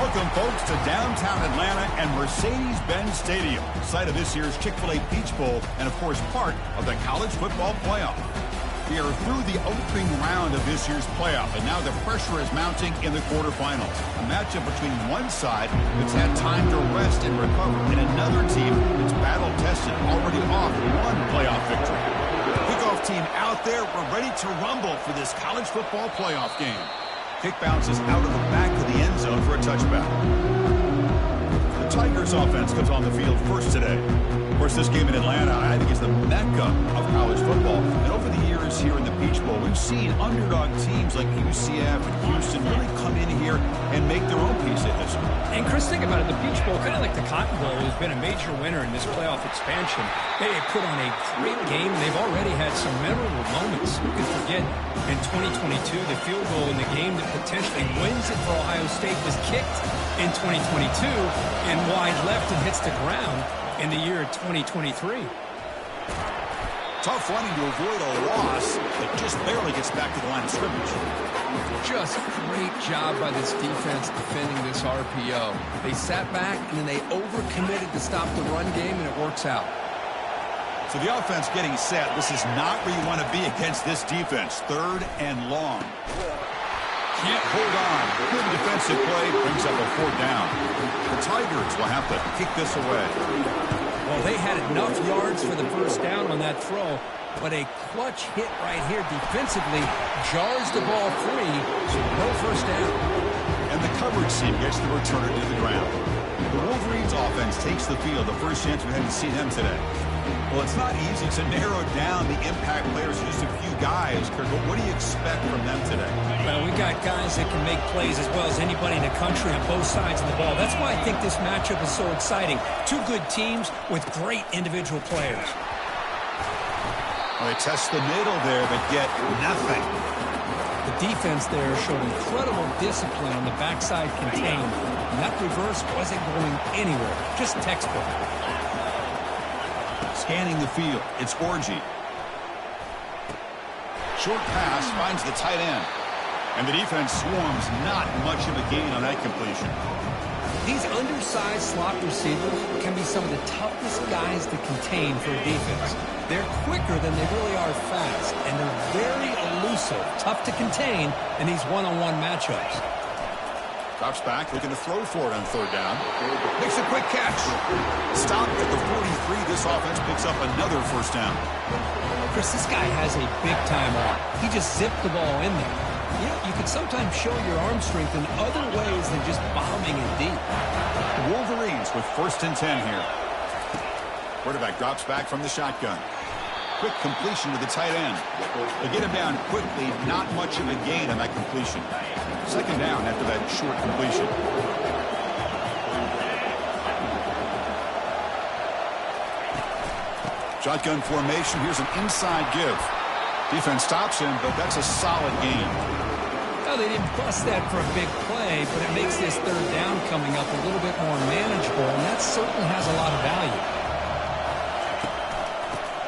Welcome, folks, to downtown Atlanta and Mercedes-Benz Stadium, site of this year's Chick-fil-A Peach Bowl and, of course, part of the college football playoff. We are through the opening round of this year's playoff, and now the pressure is mounting in the quarterfinals. A matchup between one side that's had time to rest and recover, and another team that's battle-tested, already off one playoff victory. Kickoff team out there, we're ready to rumble for this college football playoff game. Kick bounces out of the back of the end zone for a touchback. The Tigers offense comes on the field first today. Of course, this game in Atlanta, I think, is the mecca of college football. And over the years here in the Peach Bowl, we've seen underdog teams like UCF and Houston really come in here and make their own piece of history. And Chris, think about it. The Peach Bowl, kind of like the Cotton Bowl, has been a major winner in this playoff expansion. They have put on a great game. They've already had some memorable moments. Who can forget in 2022, the field goal in the game that potentially wins it for Ohio State was kicked in 2022 and wide left and hits the ground in the year 2023. Tough running to avoid a loss, but just barely gets back to the line of scrimmage. Just great job by this defense defending this RPO. They sat back and then they overcommitted to stop the run game, and it works out. So the offense getting set. This is not where you want to be against this defense. 3rd and long. Can't hold on. Good defensive play brings up a 4th down. The Tigers will have to kick this away. Well, they had enough yards for the first down on that throw, but a clutch hit right here defensively jars the ball free, so no first down. And the coverage team gets the returner to the ground. The Wolverines offense takes the field. The first chance we had to see them today. Well, it's not easy to narrow down the impact players to just a few guys, Kirk, but what do you expect from them today? Well, we got guys that can make plays as well as anybody in the country on both sides of the ball. That's why I think this matchup is so exciting. Two good teams with great individual players. Well, they test the middle there, but get nothing. The defense there showed incredible discipline on the backside contained, and that reverse wasn't going anywhere, just textbook. Scanning the field, it's Orgy. Short pass finds the tight end. And the defense swarms, not much of a gain on that completion. These undersized slot receivers can be some of the toughest guys to contain for a defense. They're quicker than they really are fast, and they're very elusive, tough to contain in these one-on-one matchups. Drops back, looking to throw for it on third down. Makes a quick catch. Stopped at the 43. This offense picks up another first down. Chris, this guy has a big-time arm. He just zipped the ball in there. You know, you can sometimes show your arm strength in other ways than just bombing it deep. The Wolverines with 1st and 10 here. Quarterback drops back from the shotgun. Quick completion to the tight end. They get him down quickly, not much of a gain on that completion. 2nd down after that short completion. Shotgun formation. Here's an inside give. Defense stops him, but that's a solid gain. Well, they didn't bust that for a big play, but it makes this 3rd down coming up a little bit more manageable, and that certainly has a lot of value.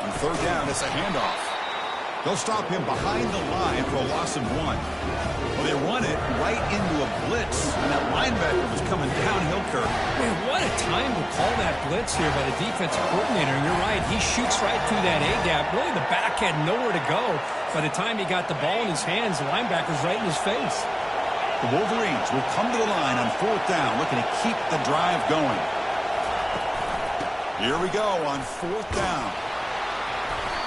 On 3rd down, it's a handoff. They'll stop him behind the line for a loss of 1. Well, they run it right into a blitz, and that linebacker was coming downhill, Kirk. Man, what a time to call that blitz here by the defensive coordinator. And you're right, he shoots right through that A-gap. Really, the back had nowhere to go. By the time he got the ball in his hands, the linebacker's right in his face. The Wolverines will come to the line on 4th down, looking to keep the drive going. Here we go on 4th down.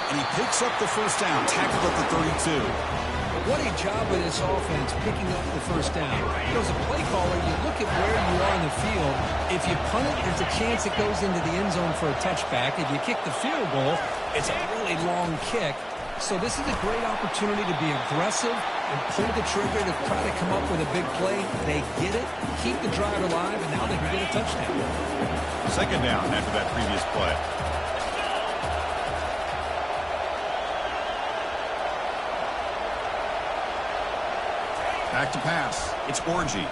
And he picks up the first down, tackled at the 32. What a job by this offense picking up the first down. You know, as a play caller, you look at where you are in the field. If you punt it, there's a chance it goes into the end zone for a touchback. If you kick the field goal, it's a really long kick. So this is a great opportunity to be aggressive and pull the trigger to try to come up with a big play. They get it, keep the drive alive, and now they can get a touchdown. 2nd down after that previous play. Back to pass. It's Orgy.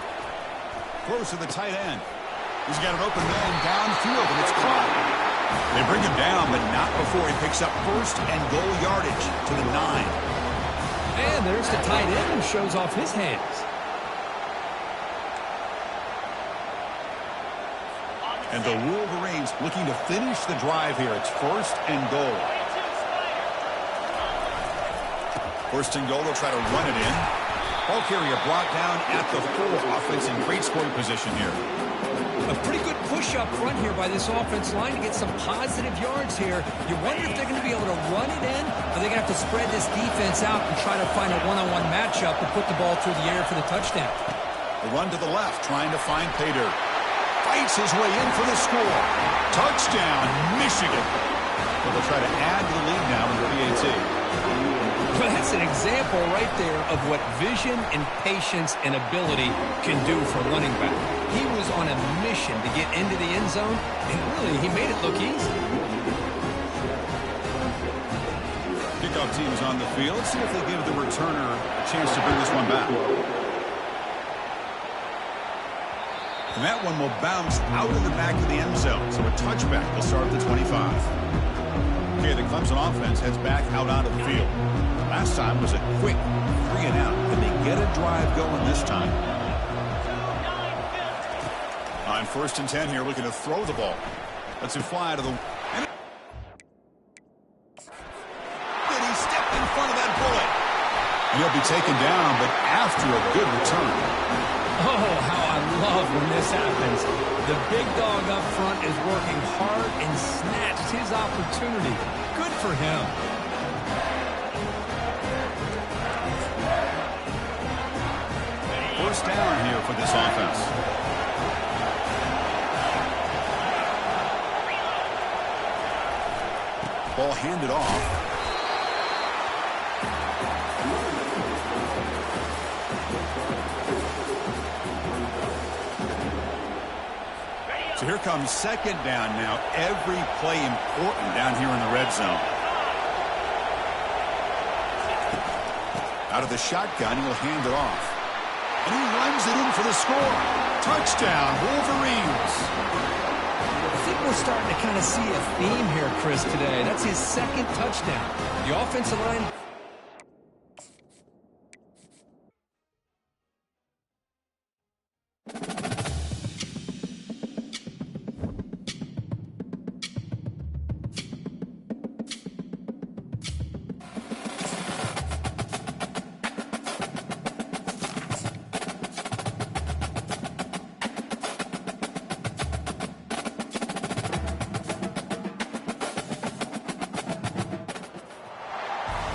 Close to the tight end. He's got an open man downfield, and it's caught. They bring him down, but not before he picks up 1st and goal yardage to the 9. And there's the tight end who shows off his hands. And the Wolverines looking to finish the drive here. It's 1st and goal. 1st and goal, they'll try to run it in. Ball carrier brought down at the 4. Offense in great scoring position here. A pretty good push up front here by this offense line to get some positive yards here. You wonder if they're going to be able to run it in, or they're going to have to spread this defense out and try to find a one-on-one matchup to put the ball through the air for the touchdown. The run to the left, trying to find Paydirt. Fights his way in for the score. Touchdown, Michigan. Well, they'll try to add to the lead now with the PAT. Well, that's an example right there of what vision and patience and ability can do for a running back. He was on a mission to get into the end zone, and really, he made it look easy. Kickoff team is on the field. Let's see if they give the returner a chance to bring this one back. And that one will bounce out of the back of the end zone. So a touchback will start at the 25. Okay, the Clemson offense heads back out onto the field. Last time was a quick 3 and out. Can they get a drive going this time? On 1st and 10 here, looking to throw the ball. Lets him fly to the... Did he step in front of that bullet? And he'll be taken down, but after a good return. Oh, how I love when this happens. The big dog up front is working hard and snatched his opportunity. Good for him. First down here for this offense. Ball handed off. So here comes second down now. Every play important down here in the red zone. Out of the shotgun, he'll hand it off. And he runs it in for the score. Touchdown, Wolverines. I think we're starting to kind of see a theme here, Chris, today. That's his second touchdown. The offensive line...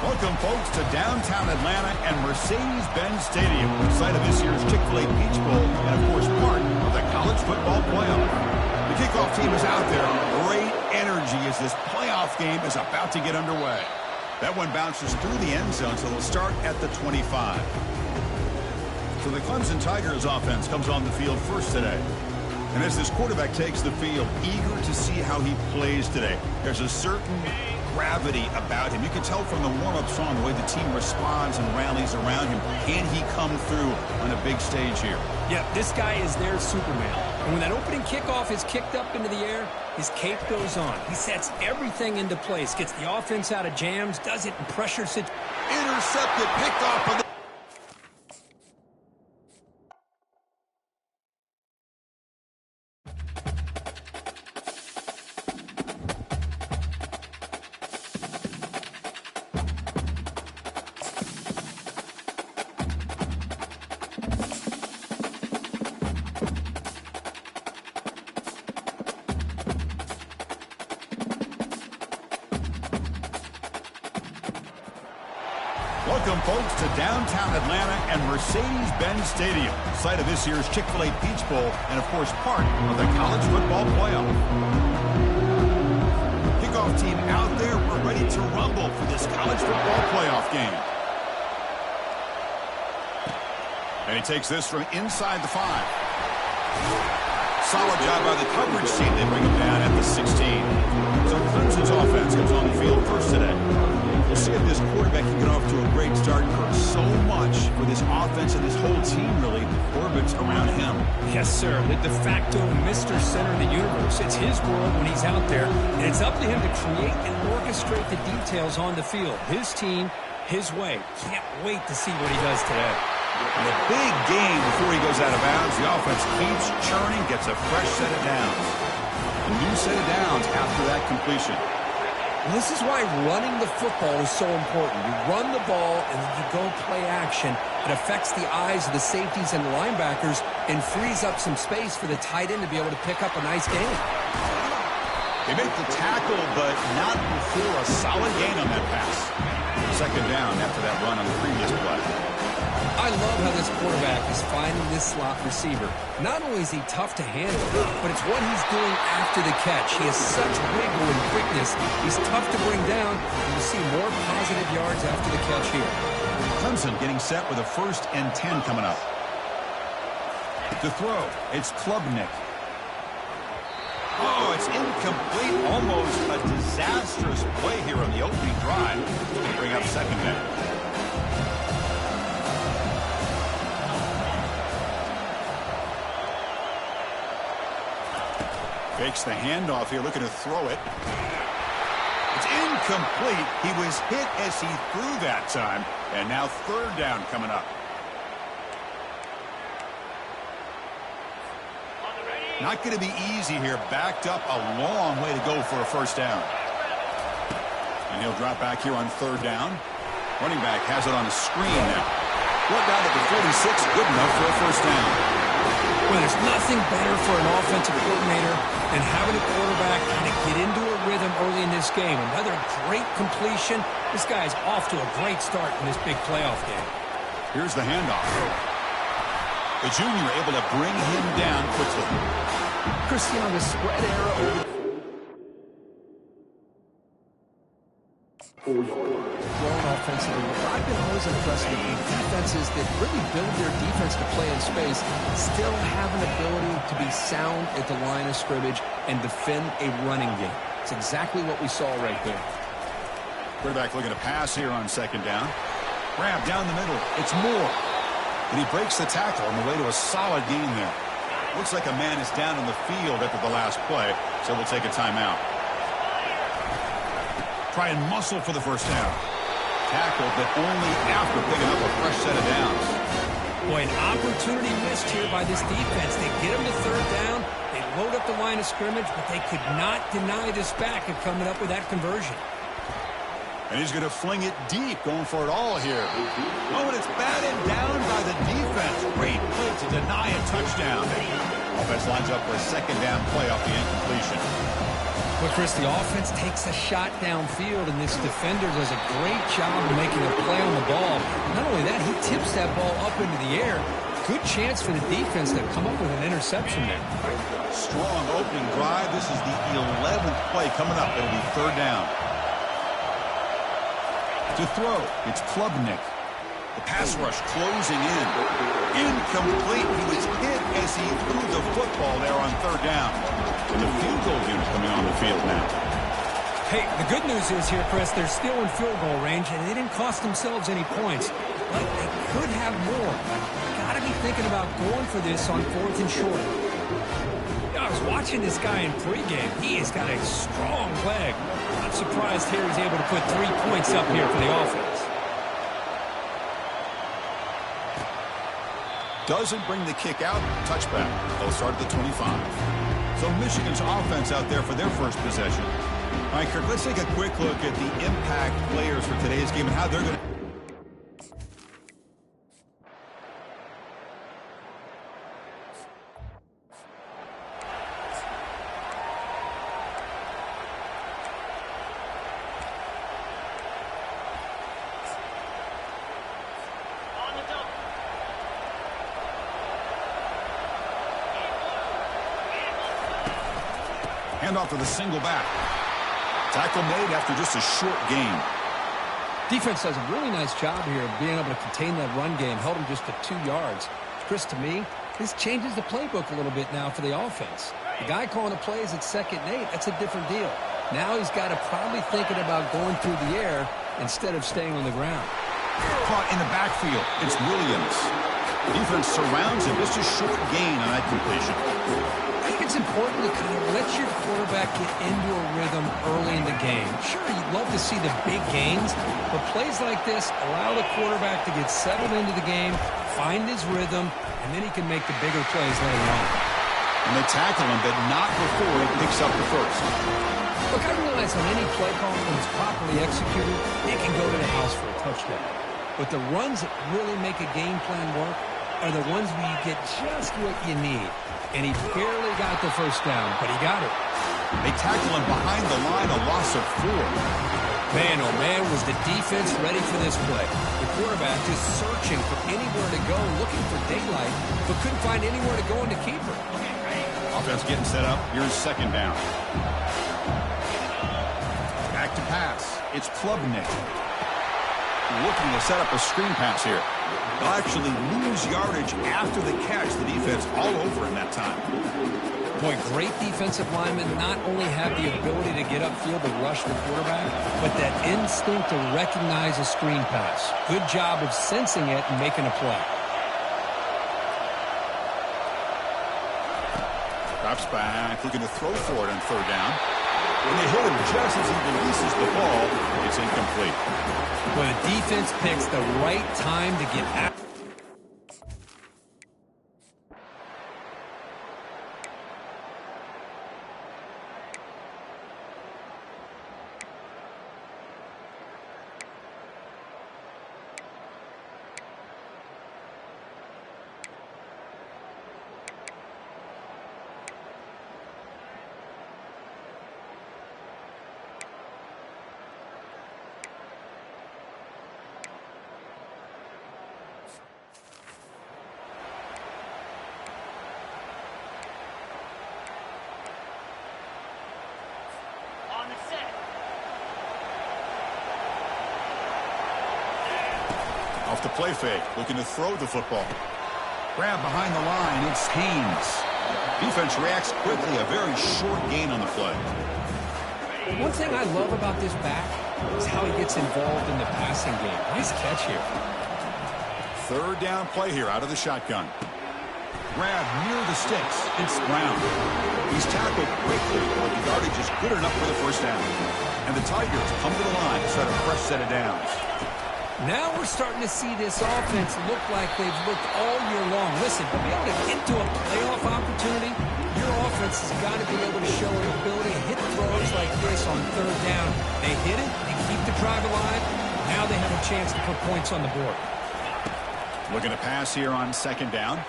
Welcome, folks, to downtown Atlanta and Mercedes-Benz Stadium, site of this year's Chick-fil-A Peach Bowl, and, of course, part of the college football playoff. The kickoff team is out there. Great energy as this playoff game is about to get underway. That one bounces through the end zone, so they'll start at the 25. So the Clemson Tigers offense comes on the field first today. And as this quarterback takes the field, eager to see how he plays today, there's a certain gravity about him. You can tell from the warm-up song the way the team responds and rallies around him. Can he come through on a big stage here? Yeah, this guy is their Superman. And when that opening kickoff is kicked up into the air, his cape goes on. He sets everything into place, gets the offense out of jams, does it in pressure situations. Intercepted, picked off by the... Welcome, folks, to downtown Atlanta and Mercedes-Benz Stadium, site of this year's Chick-fil-A Peach Bowl, and, of course, part of the college football playoff. Kickoff team out there. We're ready to rumble for this college football playoff game. And he takes this from inside the 5. Solid job by the coverage team. They bring him down at the 16. So Clemson's offense comes on the field first today. We'll see if this quarterback can get off to a great start. So much for this offense and this whole team really orbits around him. Yes, sir. The de facto Mr. Center of the universe. It's his world when he's out there, and it's up to him to create and orchestrate the details on the field. His team, his way. Can't wait to see what he does today. And a big game before he goes out of bounds. The offense keeps churning, gets a fresh set of downs. A new set of downs after that completion. Well, this is why running the football is so important. You run the ball and then you go play action. It affects the eyes of the safeties and the linebackers and frees up some space for the tight end to be able to pick up a nice gain. They make the tackle, but not before a solid gain on that pass. Second down after that run on the previous play. I love how this quarterback is finding this slot receiver. Not only is he tough to handle, but it's what he's doing after the catch. He has such wiggle and quickness. He's tough to bring down, and you see more positive yards after the catch here. Clemson getting set with a 1st and 10 coming up. To throw, it's Klubnik. Oh, it's incomplete. Almost a disastrous play here on the opening drive. Bring up second down. Fakes the handoff here, looking to throw it. It's incomplete. He was hit as he threw that time. And now 3rd down coming up. Not going to be easy here. Backed up a long way to go for a 1st down. And he'll drop back here on 3rd down. Running back has it on a screen now. Brought down at the 46, good enough for a 1st down. Well, there's nothing better for an offensive coordinator than having a quarterback kind of get into a rhythm early in this game. Another great completion. This guy's off to a great start in this big playoff game. Here's the handoff. The junior able to bring him down quickly. Christian, the spread era over. Grown offensively. What I've been always impressed with defenses that really build their defense to play in space still have an ability to be sound at the line of scrimmage and defend a running game. It's exactly what we saw right there. Quarterback looking to pass here on second down. Grab down the middle. It's Moore. And he breaks the tackle on the way to a solid gain there. Looks like a man is down in the field after the last play, so we'll take a timeout. Try and muscle for the first down. Tackled, but only after picking up a fresh set of downs. Boy, an opportunity missed here by this defense. They get him to third down. They load up the line of scrimmage, but they could not deny this back of coming up with that conversion. And he's going to fling it deep, going for it all here. Oh, and it's batted down by the defense. Great play to deny a touchdown. Offense lines up for a second down play off the incompletion. But, Chris, the offense takes a shot downfield, and this defender does a great job of making a play on the ball. Not only that, he tips that ball up into the air. Good chance for the defense to come up with an interception there. Strong opening drive. This is the 11th play coming up. It'll be third down. To throw, it's Klubnik. The pass rush closing in. Incomplete. He was hit as he threw the football there on third down. And the field goal unit coming on the field now. Hey, the good news is here, Chris, they're still in field goal range, and they didn't cost themselves any points. But they could have more. Got to be thinking about going for this on fourth and short. I was watching this guy in pregame. He has got a strong leg. I'm surprised here he's able to put 3 points up here for the offense. Doesn't bring the kick out. Touchback. They'll start at the 25. So Michigan's offense out there for their first possession. All right, Kirk, let's take a quick look at the impact players for today's game and how they're going to... Handoff to the single back. Tackle made after just a short gain. Defense does a really nice job here of being able to contain that run game. Held him just to 2 yards. Chris, to me, this changes the playbook a little bit now for the offense. The guy calling the plays at 2nd and 8, that's a different deal. Now he's got to probably thinking about going through the air instead of staying on the ground. Caught in the backfield. It's Williams. Defense surrounds him. Just a short gain on that completion. I think it's important to kind of let your quarterback get into a rhythm early in the game. Sure, you'd love to see the big gains, but plays like this allow the quarterback to get settled into the game, find his rhythm, and then he can make the bigger plays later on. And they tackle him, but not before he picks up the first. Look, I realize on any play call, when it's properly executed, it can go to the house for a touchdown. But the runs that really make a game plan work are the ones where you get just what you need. And he barely got the first down, but he got it. They tackle him behind the line, a loss of 4. Man, oh man, was the defense ready for this play. The quarterback just searching for anywhere to go, looking for daylight, but couldn't find anywhere to go in the keeper. Offense getting set up. Here's second down. Back to pass. It's Klubnik. Looking to set up a screen pass here. They'll actually lose yardage after the catch. The defense all over in that time. Boy, great defensive linemen not only have the ability to get upfield to rush the quarterback, but that instinct to recognize a screen pass. Good job of sensing it and making a play. Drops back, looking to throw for it on third down. When they hit him just as he releases the ball, it's incomplete. Well, the defense picks the right time to get out. off the play fake, looking to throw the football. Grab behind the line, it's Haynes. Defense reacts quickly, a very short gain on the play. One thing I love about this back is how he gets involved in the passing game. Nice catch here. Third down play here out of the shotgun. Grab near the sticks. It's Brown. He's tackled quickly, but the yardage is good enough for the first down. And the Tigers come to the line to set a fresh set of downs. Now we're starting to see this offense look like they've looked all year long. Listen, to be able to get to a playoff opportunity, your offense has got to be able to show an ability to hit throws like this on third down. They hit it, they keep the drive alive. Now they have a chance to put points on the board. Looking to pass here on second down.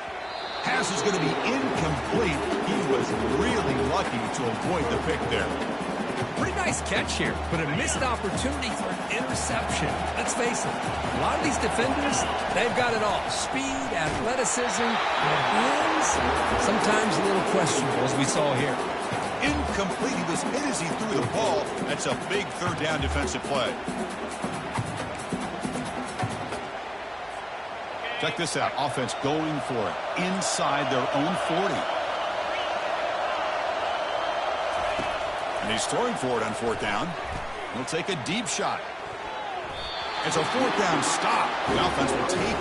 Pass is going to be incomplete. He was really lucky to avoid the pick there. Pretty nice catch here, but a missed opportunity for an interception. Let's face it, a lot of these defenders, they've got it all. Speed, athleticism, and hands, sometimes a little questionable, as we saw here. Incomplete. He was hit as he threw the ball. That's a big third down defensive play. Check this out. Offense going for it inside their own 40. And he's throwing for it on fourth down. He'll take a deep shot. It's a fourth down stop. The offense will take